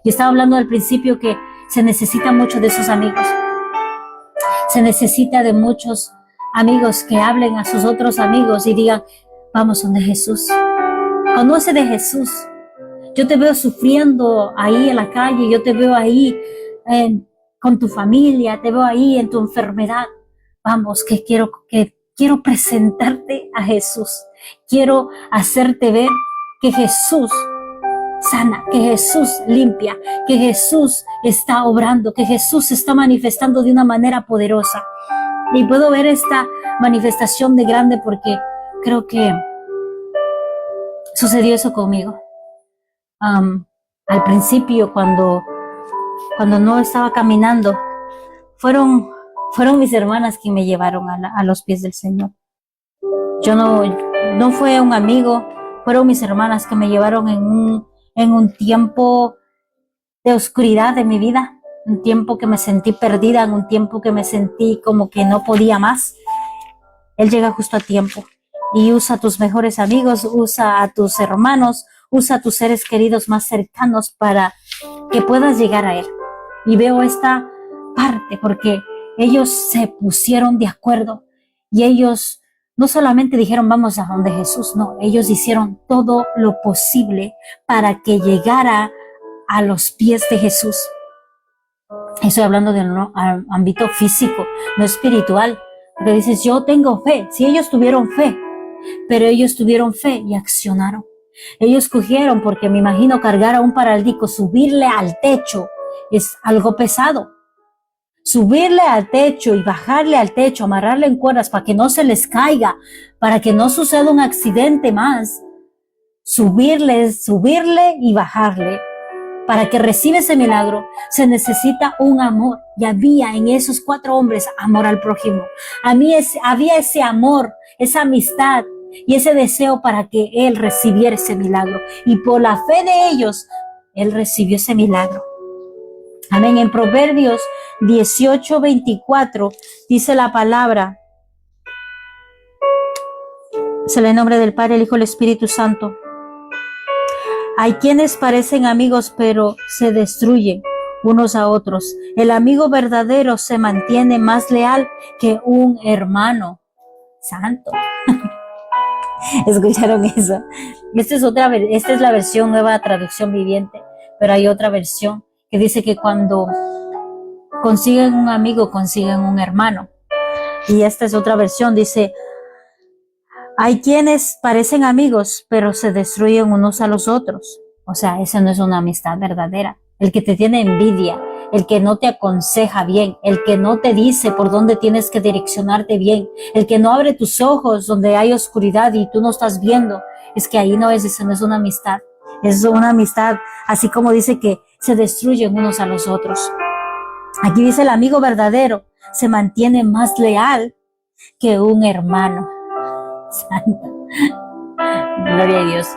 Yo estaba hablando al principio que se necesita mucho de esos amigos. Se necesita de muchos amigos que hablen a sus otros amigos y digan, vamos donde Jesús. Conoce de Jesús. Yo te veo sufriendo ahí en la calle, yo te veo ahí con tu familia, te veo ahí en tu enfermedad. Vamos, que quiero presentarte a Jesús. Quiero hacerte ver que Jesús sana, que Jesús limpia, que Jesús está obrando, que Jesús se está manifestando de una manera poderosa. Y puedo ver esta manifestación de grande porque creo que sucedió eso conmigo. Al principio, cuando no estaba caminando, fueron mis hermanas quienes me llevaron a los pies del Señor. Yo no fue un amigo, fueron mis hermanas que me llevaron en un tiempo de oscuridad de mi vida, un tiempo que me sentí perdida, en un tiempo que me sentí como que no podía más. Él llega justo a tiempo y usa a tus mejores amigos, usa a tus hermanos, usa a tus seres queridos más cercanos para que puedas llegar a Él. Y veo esta parte porque ellos se pusieron de acuerdo y ellos no solamente dijeron vamos a donde Jesús, no, ellos hicieron todo lo posible para que llegara a los pies de Jesús. Estoy hablando de un ámbito físico, no espiritual. Porque dices, yo tengo fe. Sí, ellos tuvieron fe, pero ellos tuvieron fe y accionaron. Ellos cogieron, porque me imagino cargar a un paralítico, subirle al techo, es algo pesado. Subirle al techo y bajarle al techo, amarrarle en cuerdas para que no se les caiga, para que no suceda un accidente más. Subirle y bajarle. Para que reciba ese milagro, se necesita un amor. Y había en esos 4 hombres amor al prójimo. Había ese amor, esa amistad y ese deseo para que él recibiera ese milagro. Y por la fe de ellos, él recibió ese milagro. Amén. En Proverbios 18:24 dice la palabra. Se le nombre del Padre, el Hijo y el Espíritu Santo. Hay quienes parecen amigos, pero se destruyen unos a otros. El amigo verdadero se mantiene más leal que un hermano santo. ¿Escucharon eso? Esta es la versión Nueva Traducción Viviente, pero hay otra versión que dice que cuando consiguen un amigo, consiguen un hermano. Y esta es otra versión, dice, hay quienes parecen amigos, pero se destruyen unos a los otros. O sea, esa no es una amistad verdadera. El que te tiene envidia, el que no te aconseja bien, el que no te dice por dónde tienes que direccionarte bien, el que no abre tus ojos donde hay oscuridad y tú no estás viendo, es que ahí no es una amistad. Es una amistad, así como dice que se destruyen unos a los otros. Aquí dice el amigo verdadero se mantiene más leal que un hermano. Santo. Gloria a Dios.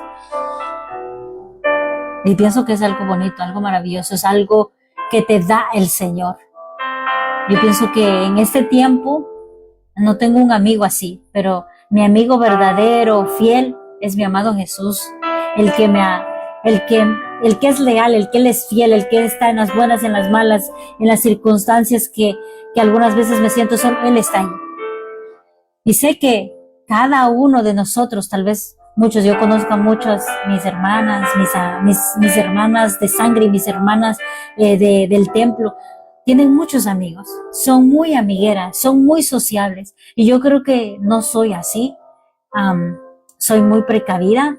Y pienso que es algo bonito, algo maravilloso, es algo que te da el Señor. Yo pienso que en este tiempo no tengo un amigo así, pero mi amigo verdadero, fiel, es mi amado Jesús, el que es leal, el que Él es fiel, el que está en las buenas, en las malas, en las circunstancias que algunas veces me siento solo, Él está ahí. Y sé que cada uno de nosotros, tal vez muchos, yo conozco a muchas, mis hermanas, mis hermanas de sangre y mis hermanas del templo, tienen muchos amigos, son muy amigueras, son muy sociables. Y yo creo que no soy así, soy muy precavida.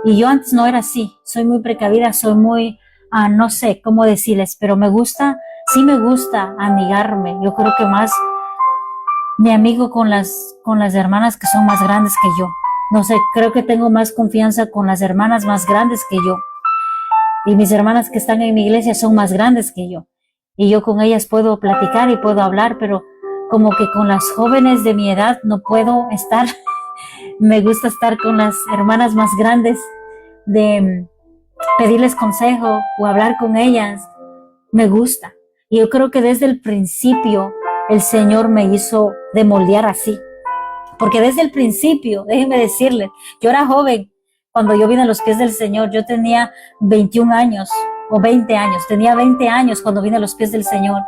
Y yo antes no era así, soy muy precavida, soy muy, no sé cómo decirles, pero sí me gusta amigarme. Yo creo que más mi amigo con las hermanas que son más grandes que yo. No sé, creo que tengo más confianza con las hermanas más grandes que yo. Y mis hermanas que están en mi iglesia son más grandes que yo. Y yo con ellas puedo platicar y puedo hablar, pero como que con las jóvenes de mi edad no puedo estar. Me gusta estar con las hermanas más grandes, de pedirles consejo o hablar con ellas. Me gusta. Y yo creo que desde el principio el Señor me hizo de moldear así. Porque desde el principio, déjenme decirles, yo era joven cuando yo vine a los pies del Señor. Yo tenía 21 años o 20 años. Tenía 20 años cuando vine a los pies del Señor.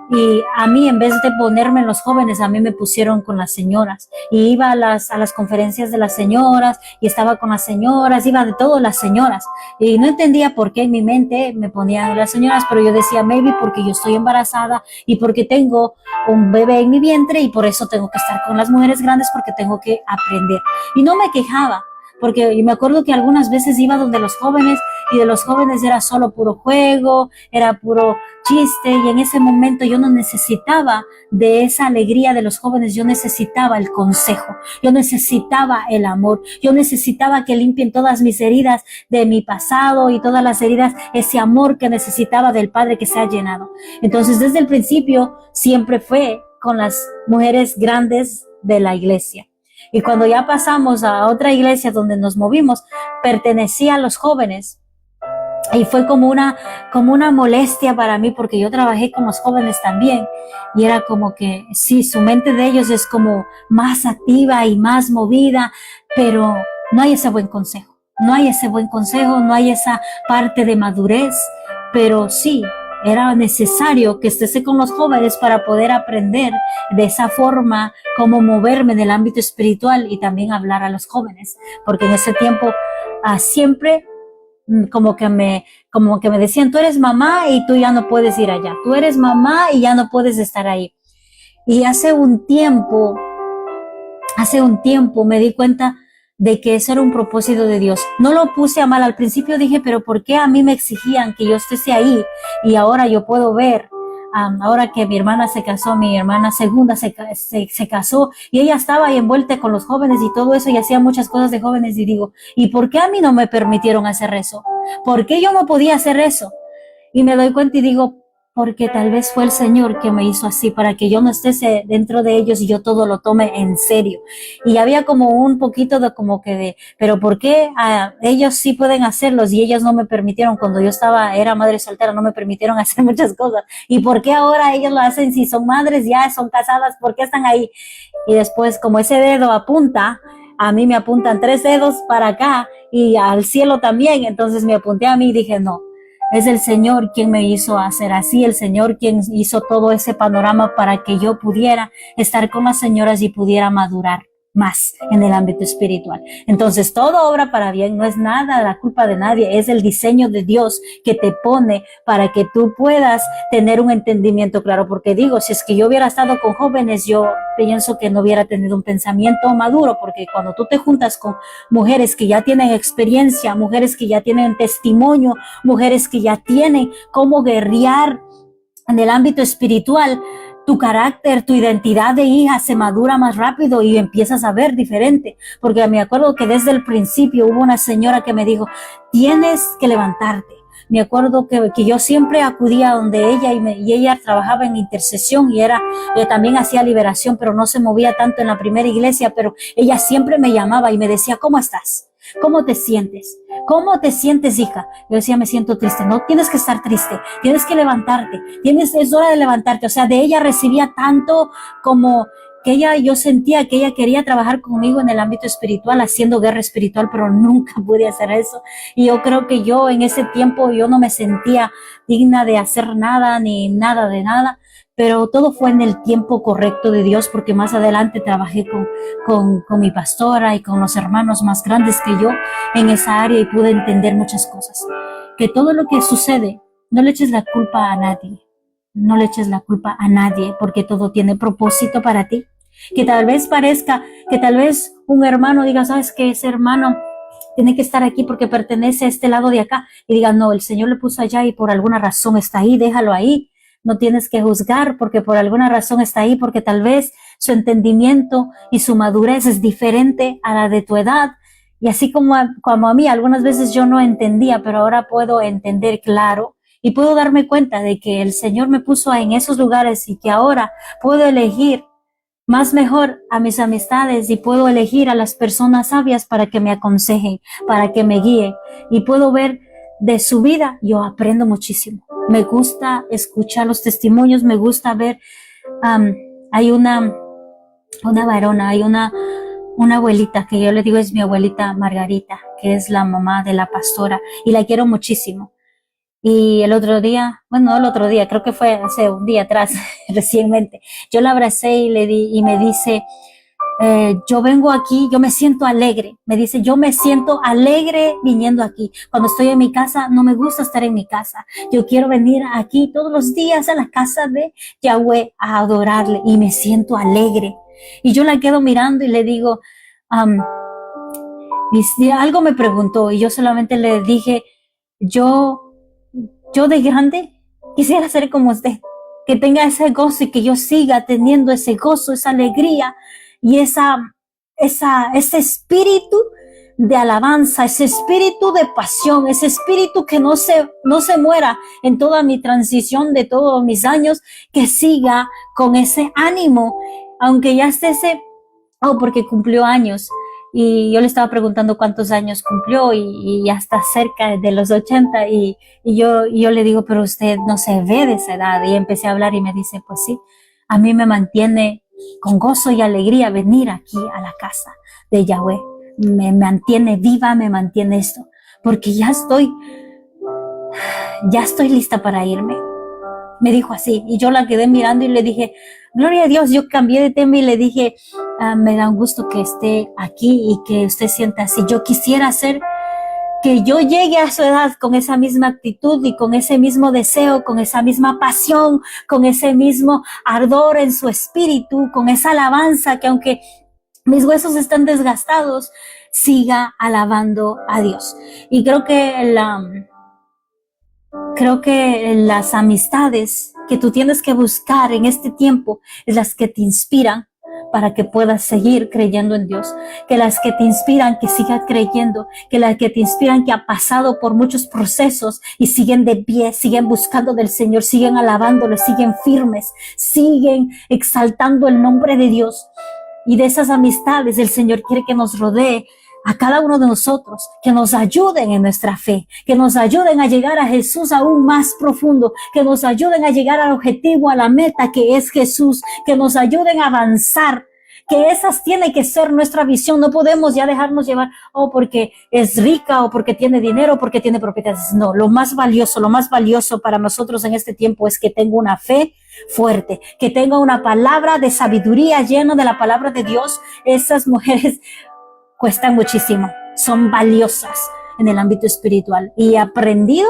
Y a mí, en vez de ponerme en los jóvenes, a mí me pusieron con las señoras. Y iba a las conferencias de las señoras, y estaba con las señoras, iba de todas las señoras. Y no entendía por qué en mi mente me ponían las señoras, pero yo decía, maybe porque yo estoy embarazada y porque tengo un bebé en mi vientre y por eso tengo que estar con las mujeres grandes porque tengo que aprender. Y no me quejaba, porque me acuerdo que algunas veces iba donde los jóvenes, y de los jóvenes era solo puro juego, era puro chiste, y en ese momento yo no necesitaba de esa alegría de los jóvenes, yo necesitaba el consejo, yo necesitaba el amor, yo necesitaba que limpien todas mis heridas de mi pasado y todas las heridas, ese amor que necesitaba del Padre que se ha llenado. Entonces desde el principio siempre fue con las mujeres grandes de la iglesia. Y cuando ya pasamos a otra iglesia donde nos movimos, pertenecía a los jóvenes. Y fue como una molestia para mí, porque yo trabajé con los jóvenes también. Y era como que, sí, su mente de ellos es como más activa y más movida, pero no hay ese buen consejo. No hay ese buen consejo, no hay esa parte de madurez, pero sí, era necesario que estés con los jóvenes para poder aprender de esa forma cómo moverme en el ámbito espiritual y también hablar a los jóvenes, porque en ese tiempo siempre como que me decían, tú eres mamá y tú ya no puedes ir allá, tú eres mamá y ya no puedes estar ahí. Y hace un tiempo me di cuenta de que eso era un propósito de Dios. No lo puse a mal, al principio dije, pero ¿por qué a mí me exigían que yo esté ahí? Y ahora yo puedo ver, ahora que mi hermana se casó, mi hermana segunda se casó, y ella estaba ahí envuelta con los jóvenes y todo eso, y hacía muchas cosas de jóvenes, y digo, ¿y por qué a mí no me permitieron hacer eso? ¿Por qué yo no podía hacer eso? Y me doy cuenta y digo, porque tal vez fue el Señor que me hizo así, para que yo no esté dentro de ellos y yo todo lo tome en serio. Y había como un poquito de pero ¿por qué ellos sí pueden hacerlos y ellos no me permitieron? Cuando yo era madre soltera, no me permitieron hacer muchas cosas. ¿Y por qué ahora ellos lo hacen si son madres, ya son casadas? ¿Por qué están ahí? Y después, como ese dedo apunta, a mí me apuntan 3 dedos para acá y al cielo también. Entonces me apunté a mí y dije, no. Es el Señor quien me hizo hacer así, el Señor quien hizo todo ese panorama para que yo pudiera estar con las señoras y pudiera madurar más en el ámbito espiritual. Entonces, todo obra para bien, no es nada la culpa de nadie, es el diseño de Dios que te pone para que tú puedas tener un entendimiento claro. Porque digo, si es que yo hubiera estado con jóvenes, yo pienso que no hubiera tenido un pensamiento maduro, porque cuando tú te juntas con mujeres que ya tienen experiencia, mujeres que ya tienen testimonio, mujeres que ya tienen cómo guerrear en el ámbito espiritual, tu carácter, tu identidad de hija se madura más rápido y empiezas a ver diferente. Porque me acuerdo que desde el principio hubo una señora que me dijo, tienes que levantarte. Me acuerdo que yo siempre acudía donde ella y ella trabajaba en intercesión y también hacía liberación, pero no se movía tanto en la primera iglesia, pero ella siempre me llamaba y me decía, ¿cómo estás? ¿Cómo te sientes? ¿Cómo te sientes, hija? Yo decía, me siento triste. No tienes que estar triste, tienes que levantarte, es hora de levantarte. O sea, de ella recibía tanto como que yo sentía que ella quería trabajar conmigo en el ámbito espiritual, haciendo guerra espiritual, pero nunca pude hacer eso. Y yo creo que yo en ese tiempo yo no me sentía digna de hacer nada, ni nada de nada. Pero todo fue en el tiempo correcto de Dios, porque más adelante trabajé con mi pastora y con los hermanos más grandes que yo en esa área y pude entender muchas cosas. Que todo lo que sucede, no le eches la culpa a nadie. No le eches la culpa a nadie, porque todo tiene propósito para ti. Que tal vez parezca, que tal vez un hermano diga, ¿sabes qué? Ese hermano tiene que estar aquí porque pertenece a este lado de acá. Y diga, no, el Señor le puso allá y por alguna razón está ahí, déjalo ahí. No tienes que juzgar porque por alguna razón está ahí, porque tal vez su entendimiento y su madurez es diferente a la de tu edad. Y así como a mí, algunas veces yo no entendía, pero ahora puedo entender claro y puedo darme cuenta de que el Señor me puso en esos lugares y que ahora puedo elegir más mejor a mis amistades y puedo elegir a las personas sabias para que me aconsejen, para que me guíen y puedo ver de su vida. Yo aprendo muchísimo. Me gusta escuchar los testimonios, me gusta ver, hay una varona, hay una abuelita que yo le digo es mi abuelita Margarita, que es la mamá de la pastora y la quiero muchísimo. Y el otro día, bueno, no el otro día, creo que fue hace un día atrás, recientemente, yo la abracé y le di, y me dice, yo vengo aquí, yo me siento alegre. Me dice, yo me siento alegre viniendo aquí. Cuando estoy en mi casa, no me gusta estar en mi casa. Yo quiero venir aquí todos los días a la casa de Yahweh a adorarle y me siento alegre. Y yo la quedo mirando y le digo, y algo me preguntó y yo solamente le dije, yo de grande quisiera ser como usted, que tenga ese gozo y que yo siga teniendo ese gozo, esa alegría y ese espíritu de alabanza, ese espíritu de pasión, ese espíritu que no se muera en toda mi transición de todos mis años, que siga con ese ánimo, aunque ya esté porque cumplió años. Y yo le estaba preguntando cuántos años cumplió y ya está cerca de los 80 y yo le digo, pero usted no se ve de esa edad. Y empecé a hablar y me dice, pues sí, a mí me mantiene con gozo y alegría venir aquí a la casa de Yahweh. Me mantiene viva, me mantiene esto, porque ya estoy lista para irme. Me dijo así y yo la quedé mirando y le dije, gloria a Dios. Yo cambié de tema y le dije, me da un gusto que esté aquí y que usted sienta así. Yo quisiera hacer que yo llegue a su edad con esa misma actitud y con ese mismo deseo, con esa misma pasión, con ese mismo ardor en su espíritu, con esa alabanza que aunque mis huesos están desgastados, siga alabando a Dios. Y creo que las amistades que tú tienes que buscar en este tiempo es las que te inspiran para que puedas seguir creyendo en Dios, que las que te inspiran que sigas creyendo, que las que te inspiran que ha pasado por muchos procesos y siguen de pie, siguen buscando del Señor, siguen alabándolo, siguen firmes, siguen exaltando el nombre de Dios. Y de esas amistades el Señor quiere que nos rodee a cada uno de nosotros, que nos ayuden en nuestra fe, que nos ayuden a llegar a Jesús aún más profundo, que nos ayuden a llegar al objetivo, a la meta que es Jesús, que nos ayuden a avanzar, que esas tiene que ser nuestra visión. No podemos ya dejarnos llevar, porque es rica o porque tiene dinero o porque tiene propiedades. No, lo más valioso para nosotros en este tiempo es que tenga una fe fuerte, que tenga una palabra de sabiduría llena de la palabra de Dios. Esas mujeres cuestan muchísimo, son valiosas en el ámbito espiritual y he aprendido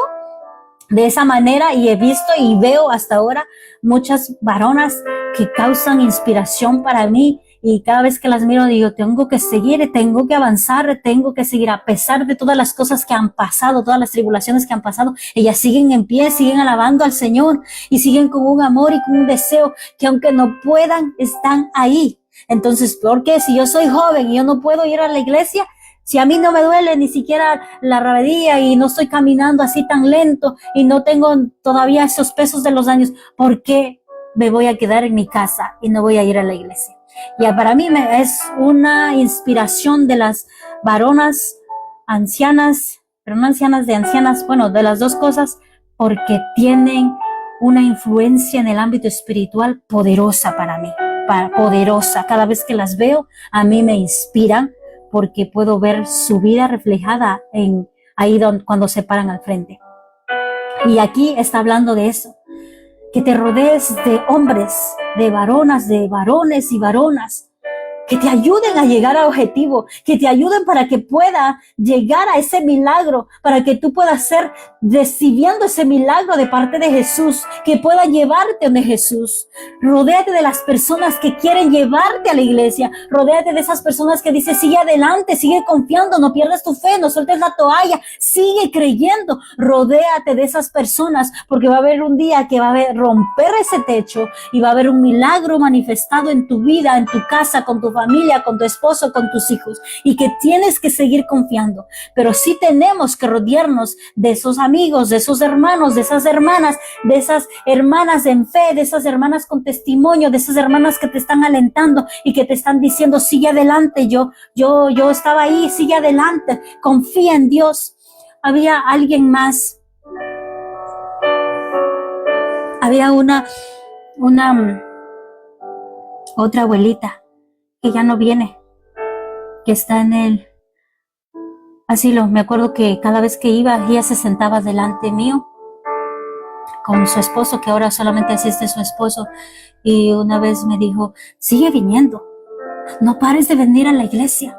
de esa manera y he visto y veo hasta ahora muchas varonas que causan inspiración para mí y cada vez que las miro digo, tengo que seguir, tengo que avanzar, tengo que seguir a pesar de todas las cosas que han pasado, todas las tribulaciones que han pasado. Ellas siguen en pie, siguen alabando al Señor y siguen con un amor y con un deseo que aunque no puedan, están ahí. Entonces, ¿por qué? Si yo soy joven y yo no puedo ir a la iglesia, si a mí no me duele ni siquiera la rodilla y no estoy caminando así tan lento y no tengo todavía esos pesos de los años, ¿por qué me voy a quedar en mi casa y no voy a ir a la iglesia? Y para mí es una inspiración de las varonas ancianas, pero no ancianas de ancianas, bueno, de las dos cosas, porque tienen una influencia en el ámbito espiritual poderosa para mí. Poderosa. Cada vez que las veo, a mí me inspiran porque puedo ver su vida reflejada ahí cuando se paran al frente. Y aquí está hablando de eso, que te rodees de hombres, de varonas, de varones y varonas que te ayuden a llegar al objetivo, que te ayuden para que pueda llegar a ese milagro, para que tú puedas ser recibiendo ese milagro de parte de Jesús, que pueda llevarte donde Jesús. Rodéate de las personas que quieren llevarte a la iglesia, rodéate de esas personas que dicen, sigue adelante, sigue confiando, no pierdas tu fe, no sueltes la toalla, sigue creyendo. Rodéate de esas personas, porque va a haber un día que va a haber romper ese techo y va a haber un milagro manifestado en tu vida, en tu casa, con tu familia, con tu esposo, con tus hijos, y que tienes que seguir confiando. Pero sí tenemos que rodearnos de esos amigos, de esos hermanos, de esas hermanas en fe, de esas hermanas con testimonio, de esas hermanas que te están alentando y que te están diciendo, sigue adelante, yo estaba ahí, sigue adelante, confía en Dios. Había alguien más, había otra abuelita que ya no viene, que está en el asilo. Me acuerdo que cada vez que iba, ella se sentaba delante mío con su esposo, que ahora solamente asiste su esposo, y una vez me dijo, sigue viniendo, no pares de venir a la iglesia.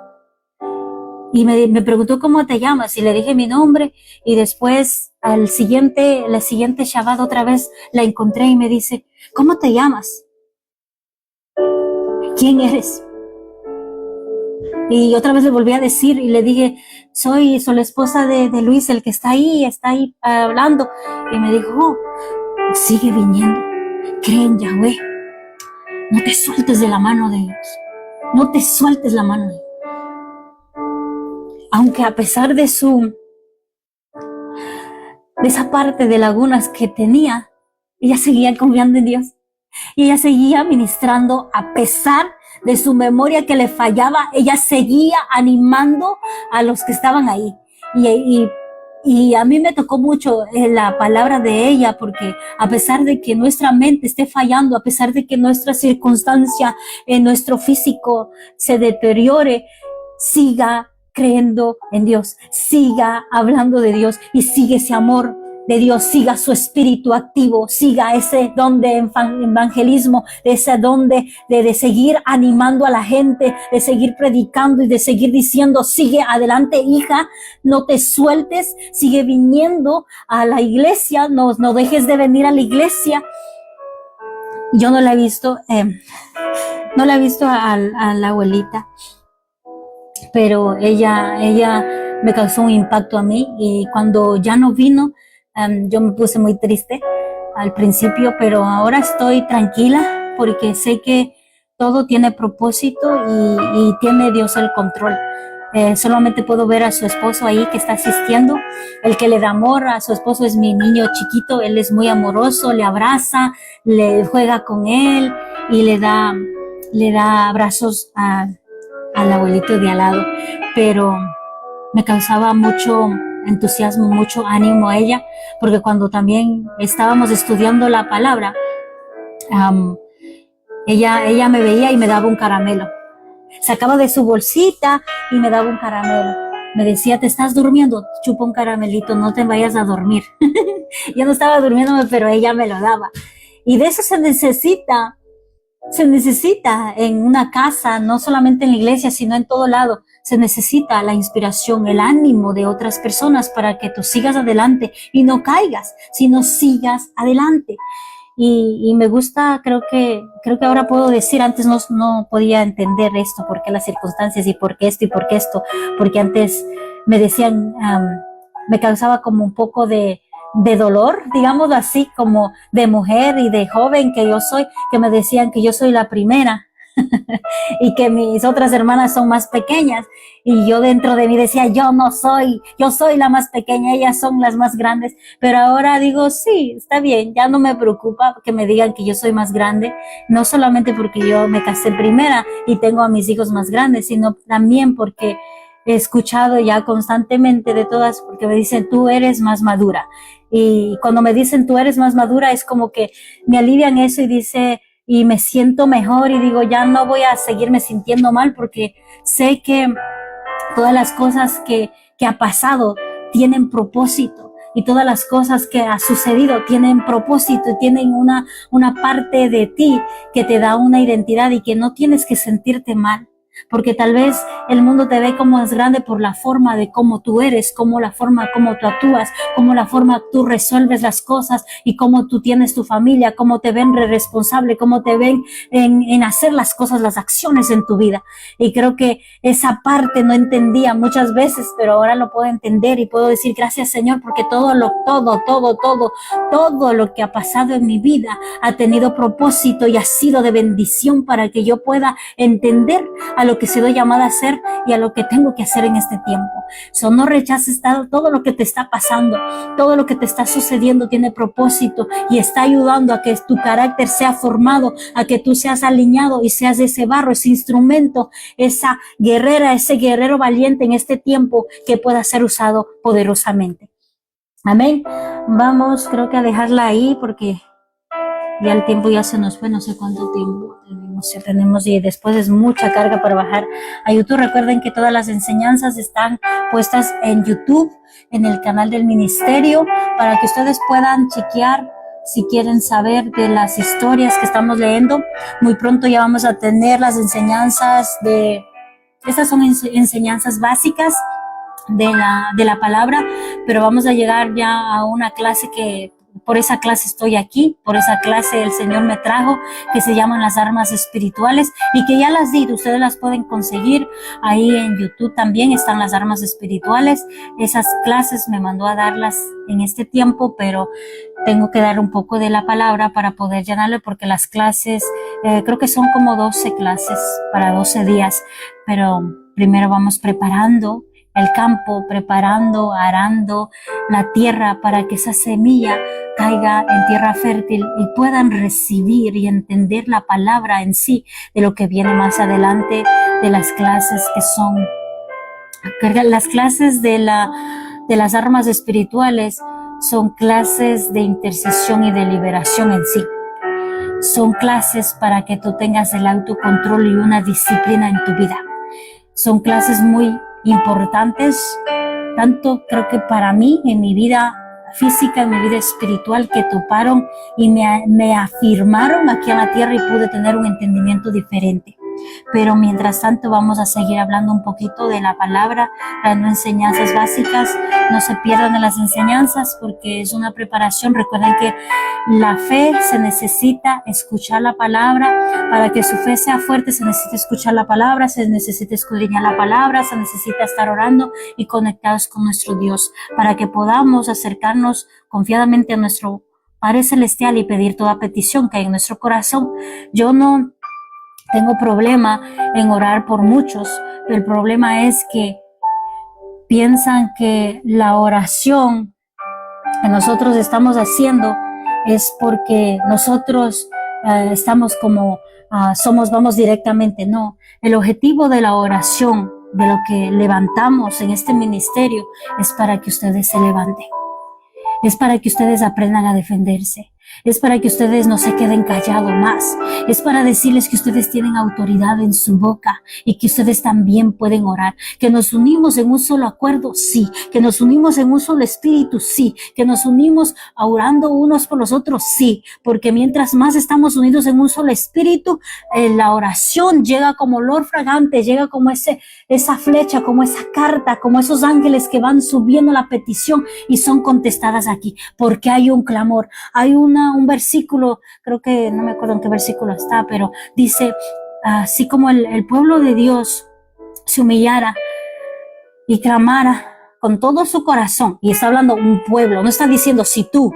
Y me preguntó cómo te llamas, y le dije mi nombre, y después la siguiente Shabbat otra vez la encontré y me dice, ¿cómo te llamas? ¿Quién eres? Y otra vez le volví a decir y le dije, soy la esposa de Luis, el que está ahí hablando. Y me dijo, oh, sigue viniendo, cree en Yahweh, no te sueltes de la mano de Dios, no te sueltes la mano de Dios. Aunque a pesar de esa parte de lagunas que tenía, ella seguía confiando en Dios. Y ella seguía ministrando a pesar de su memoria que le fallaba. Ella seguía animando a los que estaban ahí. Y a mí me tocó mucho la palabra de ella, porque a pesar de que nuestra mente esté fallando, a pesar de que nuestra circunstancia, nuestro físico se deteriore, siga creyendo en Dios, siga hablando de Dios y sigue ese amor de Dios, siga su espíritu activo, siga ese don de evangelismo, ese don de seguir animando a la gente, de seguir predicando y de seguir diciendo, sigue adelante, hija, no te sueltes, sigue viniendo a la iglesia, no dejes de venir a la iglesia. Yo no la he visto, a la abuelita, pero ella me causó un impacto a mí, y cuando ya no vino, yo me puse muy triste al principio, pero ahora estoy tranquila porque sé que todo tiene propósito y tiene Dios el control. Solamente puedo ver a su esposo ahí que está asistiendo. El que le da amor a su esposo es mi niño chiquito. Él es muy amoroso, le abraza, le juega con él y le da abrazos al abuelito de al lado. Pero me causaba mucho entusiasmo, mucho ánimo a ella, porque cuando también estábamos estudiando la palabra, ella me veía y me daba un caramelo. Sacaba de su bolsita y me daba un caramelo. Me decía, ¿te estás durmiendo? Chupa un caramelito, no te vayas a dormir. Yo no estaba durmiéndome, pero ella me lo daba. Y de eso se necesita en una casa, no solamente en la iglesia, sino en todo lado. Se necesita la inspiración, el ánimo de otras personas para que tú sigas adelante y no caigas, sino sigas adelante. Y me gusta, creo que ahora puedo decir, antes no podía entender esto, por qué las circunstancias y por qué esto y por qué esto, porque antes me decían, me causaba como un poco de dolor, digámoslo así, como de mujer y de joven que yo soy, que me decían que yo soy la primera y que mis otras hermanas son más pequeñas, y yo dentro de mí decía, yo soy la más pequeña, ellas son las más grandes. Pero ahora digo, sí, está bien, ya no me preocupa que me digan que yo soy más grande, no solamente porque yo me casé primera y tengo a mis hijos más grandes, sino también porque he escuchado ya constantemente de todas, porque me dicen, tú eres más madura. Y cuando me dicen, tú eres más madura, es como que me alivian eso y me siento mejor, y digo, ya no voy a seguirme sintiendo mal, porque sé que todas las cosas que ha pasado tienen propósito, y todas las cosas que ha sucedido tienen propósito y tienen una parte de ti que te da una identidad, y que no tienes que sentirte mal. porque tal vez el mundo te ve como es grande por la forma de cómo tú eres, como la forma como tú actúas, como la forma tú resuelves las cosas y cómo tú tienes tu familia, cómo te ven responsable, cómo te ven en hacer las cosas, las acciones en tu vida. Y creo que esa parte no entendía muchas veces, pero ahora lo puedo entender y puedo decir gracias, Señor, porque todo lo que ha pasado en mi vida ha tenido propósito y ha sido de bendición para que yo pueda entender a lo que he sido llamada a hacer y a lo que tengo que hacer en este tiempo. No rechaces todo lo que te está pasando, todo lo que te está sucediendo tiene propósito y está ayudando a que tu carácter sea formado, a que tú seas alineado y seas ese barro, ese instrumento, esa guerrera, ese guerrero valiente en este tiempo que pueda ser usado poderosamente. Amén. Vamos, creo que a dejarla ahí porque ya el tiempo ya se nos fue, no sé cuánto tiempo tenemos y después es mucha carga para bajar a YouTube. Recuerden que todas las enseñanzas están puestas en YouTube, en el canal del ministerio, para que ustedes puedan chequear si quieren saber de las historias que estamos leyendo. Muy pronto ya vamos a tener las enseñanzas estas son enseñanzas básicas de la palabra, pero vamos a llegar ya a una clase que por esa clase estoy aquí, por esa clase el Señor me trajo, que se llaman las armas espirituales y que ya las di, ustedes las pueden conseguir ahí en YouTube también están las armas espirituales. Esas clases me mandó a darlas en este tiempo, pero tengo que dar un poco de la palabra para poder llenarle porque las clases, creo que son como 12 clases para 12 días, pero primero vamos preparando el campo, preparando, arando la tierra para que esa semilla caiga en tierra fértil y puedan recibir y entender la palabra en sí de lo que viene más adelante de las clases que son las clases de las armas espirituales. Son clases de intercesión y de liberación en sí. Son clases para que tú tengas el autocontrol y una disciplina en tu vida. Son clases muy importantes, tanto creo que para mí, en mi vida física, en mi vida espiritual, que toparon y me afirmaron aquí en la tierra y pude tener un entendimiento diferente. Pero mientras tanto vamos a seguir hablando un poquito de la palabra, dando enseñanzas básicas. No se pierdan de las enseñanzas porque es una preparación. Recuerden que la fe se necesita escuchar la palabra. Para que su fe sea fuerte se necesita escuchar la palabra, se necesita escudriñar la palabra, se necesita estar orando y conectados con nuestro Dios para que podamos acercarnos confiadamente a nuestro Padre Celestial y pedir toda petición que hay en nuestro corazón. Yo no tengo problema en orar por muchos, pero el problema es que piensan que la oración que nosotros estamos haciendo es porque nosotros estamos como vamos directamente. No, el objetivo de la oración, de lo que levantamos en este ministerio, es para que ustedes se levanten. Es para que ustedes aprendan a defenderse. Es para que ustedes no se queden callados más. Es para decirles que ustedes tienen autoridad en su boca y que ustedes también pueden orar. Que nos unimos en un solo acuerdo, sí. Que nos unimos en un solo espíritu, sí. Que nos unimos orando unos por los otros, sí. Porque mientras más estamos unidos en un solo espíritu, la oración llega como olor fragante, llega como esa flecha, como esa carta, como esos ángeles que van subiendo la petición y son contestadas aquí. Porque hay un clamor, hay un versículo, creo que no me acuerdo en qué versículo está, pero dice, así como el pueblo de Dios se humillara y clamara con todo su corazón, y está hablando un pueblo, no está diciendo si tú,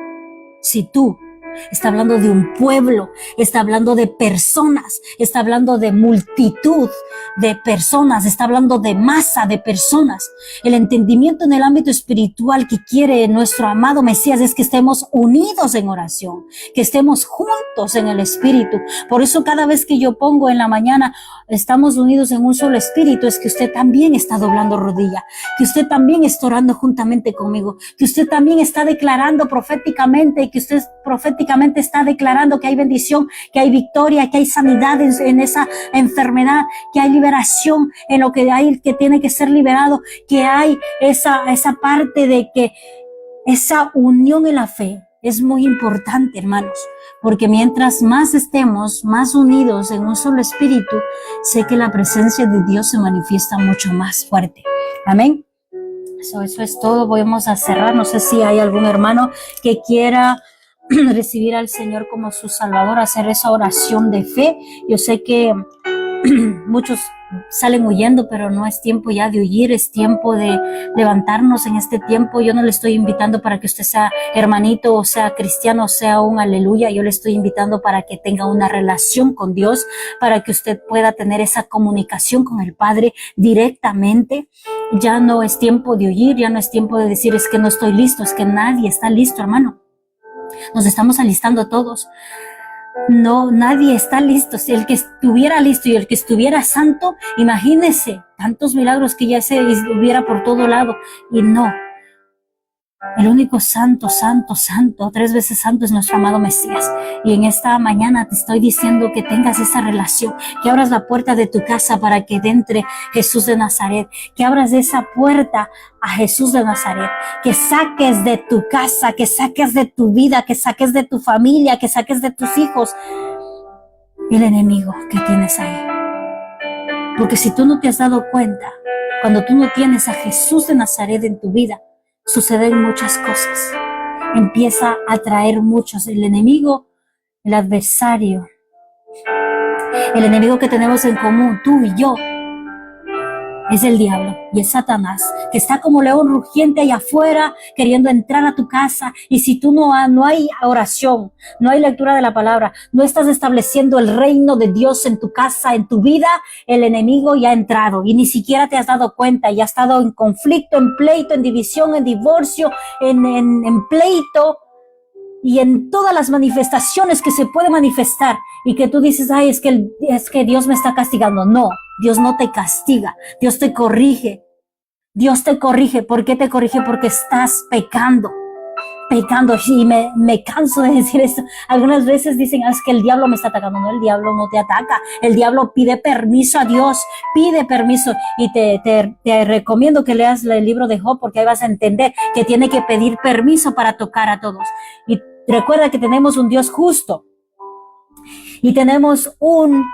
está hablando de un pueblo, está hablando de personas, está hablando de multitud de personas, está hablando de masa de personas. El entendimiento en el ámbito espiritual que quiere nuestro amado Mesías es que estemos unidos en oración, que estemos juntos en el espíritu. Por eso cada vez que yo pongo en la mañana, estamos unidos en un solo espíritu, es que usted también está doblando rodilla, que usted también está orando juntamente conmigo, que usted también está declarando proféticamente, que usted proféticamente está declarando que hay bendición, que hay victoria, que hay sanidad en esa enfermedad, que hay liberación en lo que hay que tiene que ser liberado, que hay esa parte de que esa unión en la fe, es muy importante, hermanos, porque mientras más estemos más unidos en un solo espíritu, sé que la presencia de Dios se manifiesta mucho más fuerte. Amén. Eso es todo. Vamos a cerrar. No sé si hay algún hermano que quiera recibir al Señor como su Salvador, hacer esa oración de fe. Yo sé que muchos salen huyendo, pero no es tiempo ya de huir, es tiempo de levantarnos en este tiempo. Yo no le estoy invitando para que usted sea hermanito o sea cristiano o sea un aleluya. Yo le estoy invitando para que tenga una relación con Dios, para que usted pueda tener esa comunicación con el Padre directamente. Ya no es tiempo de huir, ya no es tiempo de decir es que no estoy listo, es que nadie está listo, hermano. Nos estamos alistando todos. No, nadie está listo. Si el que estuviera listo y el que estuviera santo, imagínese tantos milagros que ya se hubiera por todo lado. Y no, el único santo, santo, santo, 3 veces santo es nuestro amado Mesías. Y en esta mañana te estoy diciendo que tengas esa relación, que abras la puerta de tu casa para que entre Jesús de Nazaret, que abras esa puerta a Jesús de Nazaret, que saques de tu casa, que saques de tu vida, que saques de tu familia, que saques de tus hijos el enemigo que tienes ahí. Porque si tú no te has dado cuenta, cuando tú no tienes a Jesús de Nazaret en tu vida, suceden muchas cosas. Empieza a traer muchos. El enemigo, el adversario, el enemigo que tenemos en común, tú y yo, es el diablo y es Satanás, que está como león rugiente allá afuera queriendo entrar a tu casa. Y si tú no hay oración, no hay lectura de la palabra, no estás estableciendo el reino de Dios en tu casa, en tu vida, el enemigo ya ha entrado y ni siquiera te has dado cuenta y has estado en conflicto, en pleito, en división, en divorcio, en pleito y en todas las manifestaciones que se puede manifestar, y que tú dices, ay, es que Dios me está castigando. No, Dios no te castiga, Dios te corrige. Dios te corrige. ¿Por qué te corrige? Porque estás pecando. Y me canso de decir esto. Algunas veces dicen, es que el diablo me está atacando. No, el diablo no te ataca. El diablo pide permiso a Dios, pide permiso. Y te recomiendo que leas el libro de Job, porque ahí vas a entender que tiene que pedir permiso para tocar a todos. Y recuerda que tenemos un Dios justo y tenemos un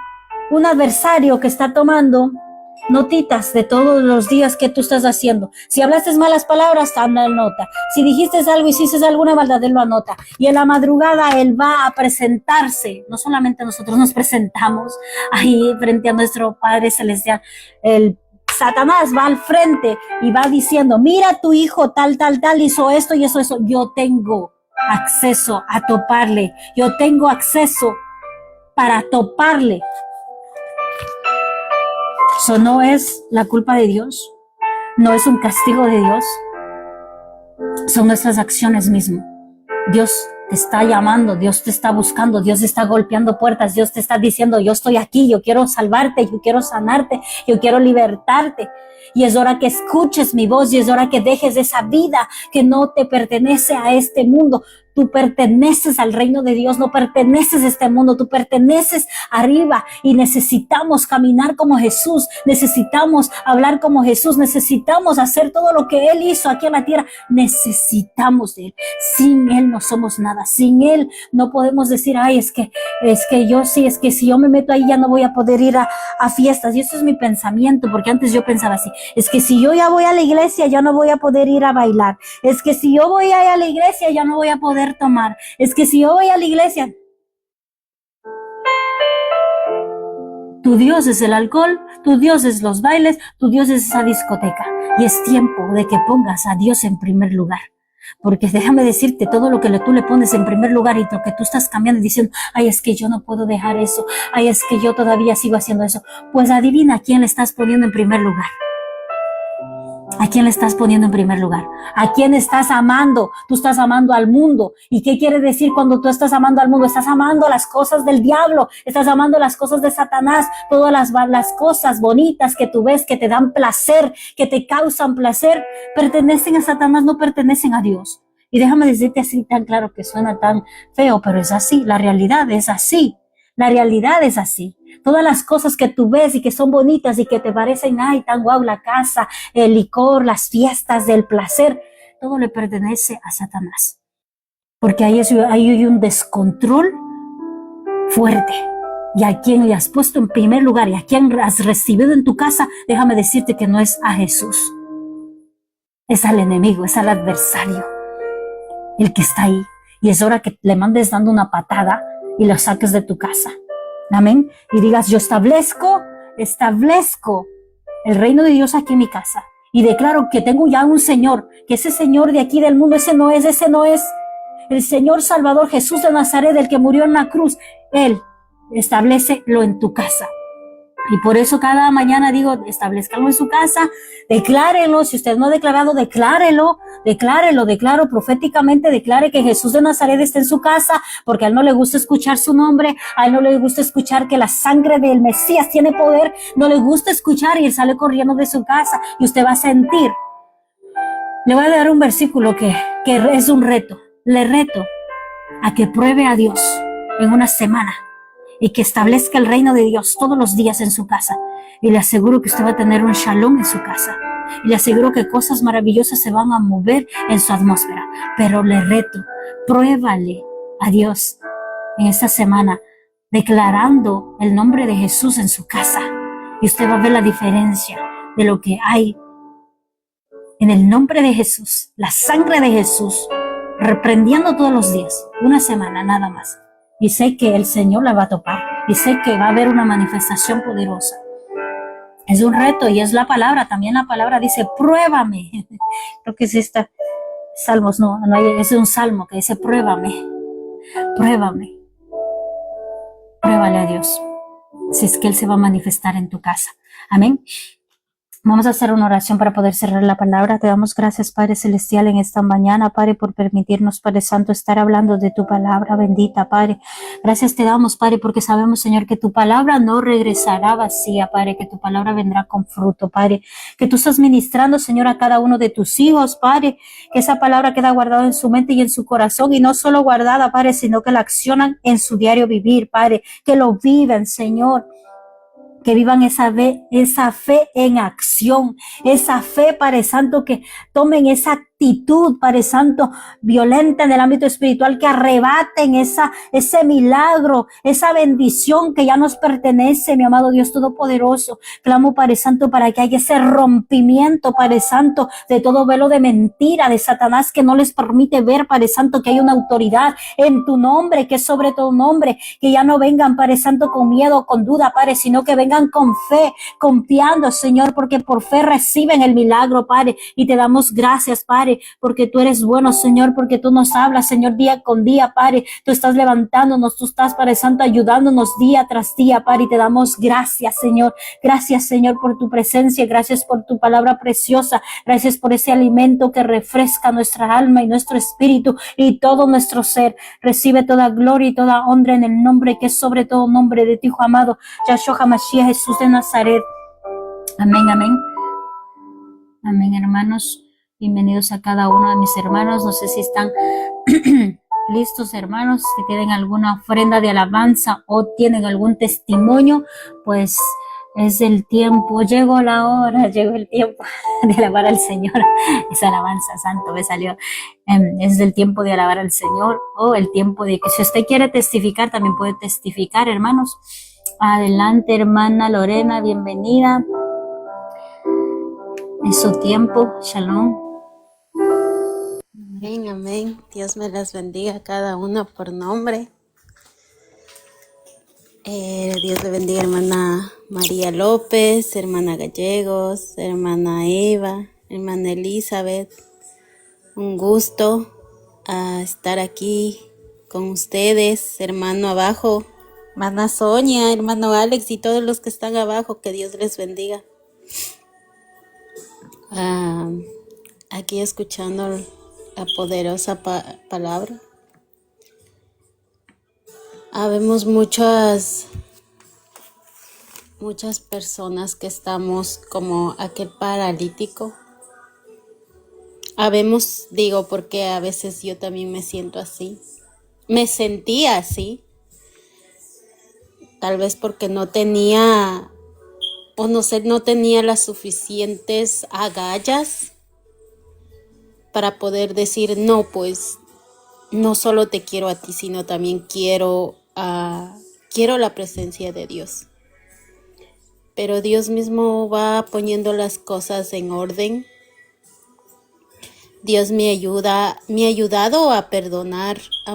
adversario que está tomando notitas de todos los días que tú estás haciendo. Si hablaste malas palabras, anda en nota. Si dijiste algo, hiciste alguna maldad, él lo anota. Y en la madrugada él va a presentarse. No solamente nosotros nos presentamos ahí frente a nuestro Padre Celestial. El Satanás va al frente y va diciendo, mira, tu hijo tal, hizo esto y eso. Yo tengo acceso a toparle. Yo tengo acceso para toparle. Eso no es la culpa de Dios, no es un castigo de Dios, son nuestras acciones mismas. Dios te está llamando, Dios te está buscando, Dios está golpeando puertas, Dios te está diciendo, yo estoy aquí, yo quiero salvarte, yo quiero sanarte, yo quiero libertarte. Y es hora que escuches mi voz y es hora que dejes esa vida que no te pertenece a este mundo. Tú perteneces al reino de Dios, no perteneces a este mundo, tú perteneces arriba y necesitamos caminar como Jesús, necesitamos hablar como Jesús, necesitamos hacer todo lo que Él hizo aquí en la tierra, necesitamos de Él. Sin Él no somos nada, sin Él no podemos decir, ay, es que si yo me meto ahí ya no voy a poder ir a fiestas. Y eso es mi pensamiento, porque antes yo pensaba así, es que si yo ya voy a la iglesia ya no voy a poder ir a bailar, es que si yo voy a la iglesia ya no voy a poder tomar, es que si yo voy a la iglesia. Tu Dios es el alcohol, tu Dios es los bailes, tu Dios es esa discoteca, y es tiempo de que pongas a Dios en primer lugar. Porque déjame decirte, todo lo que tú le pones en primer lugar y lo que tú estás cambiando y diciendo, ay, es que yo no puedo dejar eso, ay, es que yo todavía sigo haciendo eso, pues adivina a quién le estás poniendo en primer lugar. ¿A quién le estás poniendo en primer lugar? ¿A quién estás amando? Tú estás amando al mundo. ¿Y qué quiere decir cuando tú estás amando al mundo? Estás amando las cosas del diablo, estás amando las cosas de Satanás, todas las cosas bonitas que tú ves, que te dan placer, que te causan placer, pertenecen a Satanás, no pertenecen a Dios. Y déjame decirte así tan claro, que suena tan feo, pero es así, la realidad es así. La realidad es así. Todas las cosas que tú ves y que son bonitas y que te parecen, ay, tan guau, la casa, el licor, las fiestas, el placer, todo le pertenece a Satanás. porque ahí hay un descontrol fuerte. Y a quien le has puesto en primer lugar y a quien has recibido en tu casa, déjame decirte que no es a Jesús. Es al enemigo, es al adversario, el que está ahí. Y es hora que le mandes dando una patada y lo saques de tu casa. Amén. Y digas, yo establezco el reino de Dios aquí en mi casa. Y declaro que tengo ya un Señor, que ese Señor de aquí del mundo, ese no es el Señor Salvador Jesús de Nazaret, el que murió en la cruz. Él, establécelo en tu casa. Y por eso cada mañana digo, establezcanlo en su casa, declárelo. Si usted no ha declarado, declaro proféticamente, declare que Jesús de Nazaret está en su casa, porque a él no le gusta escuchar su nombre, a él no le gusta escuchar que la sangre del Mesías tiene poder, no le gusta escuchar y él sale corriendo de su casa y usted va a sentir. Le voy a dar un versículo que es un reto. Le reto a que pruebe a Dios en una semana y que establezca el reino de Dios todos los días en su casa. Y le aseguro que usted va a tener un shalom en su casa. Y le aseguro que cosas maravillosas se van a mover en su atmósfera. Pero le reto, pruébale a Dios en esta semana, declarando el nombre de Jesús en su casa. Y usted va a ver la diferencia de lo que hay en el nombre de Jesús, la sangre de Jesús, reprendiendo todos los días, una semana nada más. Y sé que el Señor la va a topar. Y sé que va a haber una manifestación poderosa. Es un reto y es la palabra. También la palabra dice, pruébame. Creo que es esta. Salmos, no hay, es un salmo que dice, pruébame. Pruébame. Pruébale a Dios. Si es que Él se va a manifestar en tu casa. Amén. Vamos a hacer una oración para poder cerrar la palabra. Te damos gracias, Padre Celestial, en esta mañana, Padre, por permitirnos, Padre Santo, estar hablando de tu palabra bendita, Padre. Gracias te damos, Padre, porque sabemos, Señor, que tu palabra no regresará vacía, Padre, que tu palabra vendrá con fruto, Padre. Que tú estás ministrando, Señor, a cada uno de tus hijos, Padre, que esa palabra queda guardada en su mente y en su corazón, y no solo guardada, Padre, sino que la accionan en su diario vivir, Padre, que lo viven, Señor. Que vivan esa fe en acción, esa fe, Padre Santo, que tomen esa actitud, Padre Santo, violenta en el ámbito espiritual, que arrebaten ese milagro, esa bendición que ya nos pertenece, mi amado Dios Todopoderoso. Clamo, Padre Santo, para que haya ese rompimiento, Padre Santo, de todo velo de mentira de Satanás que no les permite ver, Padre Santo, que hay una autoridad en tu nombre, que es sobre todo nombre, que ya no vengan, Padre Santo, con miedo, con duda, Padre, sino que vengan con fe, confiando, Señor, porque por fe reciben el milagro, Padre, y te damos gracias, Padre, porque tú eres bueno, Señor, porque tú nos hablas, Señor, día con día, Padre, tú estás levantándonos, tú estás, Padre Santo, ayudándonos día tras día, Padre, y te damos gracias, Señor, por tu presencia, gracias por tu palabra preciosa, gracias por ese alimento que refresca nuestra alma y nuestro espíritu y todo nuestro ser. Recibe toda gloria y toda honra en el nombre que es sobre todo nombre de tu Hijo amado, Yahshua HaMashiach, Jesús de Nazaret. Amén, amén. Amén, hermanos. Bienvenidos a cada uno de mis hermanos. No sé si están listos, hermanos, si tienen alguna ofrenda de alabanza o tienen algún testimonio, pues es el tiempo, llegó el tiempo de alabar al Señor. Esa alabanza, santo, me salió. Es el tiempo de alabar al Señor, o el tiempo de que si usted quiere testificar, también puede testificar, hermanos. Adelante, hermana Lorena, bienvenida. Es su tiempo, shalom. Amén, amén. Dios me las bendiga a cada uno por nombre. Dios le bendiga, hermana María López, hermana Gallegos, hermana Eva, hermana Elizabeth. Un gusto estar aquí con ustedes, hermano abajo, hermana Sonia, hermano Alex y todos los que están abajo. Que Dios les bendiga. Aquí escuchando la poderosa palabra. Vemos muchas personas que estamos como aquel paralítico. Habemos, digo, porque a veces yo también me siento así. Me sentía así. Tal vez porque no tenía, o no sé, no tenía las suficientes agallas para poder decir, no, pues no solo te quiero a ti, sino también quiero la presencia de Dios. Pero Dios mismo va poniendo las cosas en orden. Dios me ha ayudado a perdonar a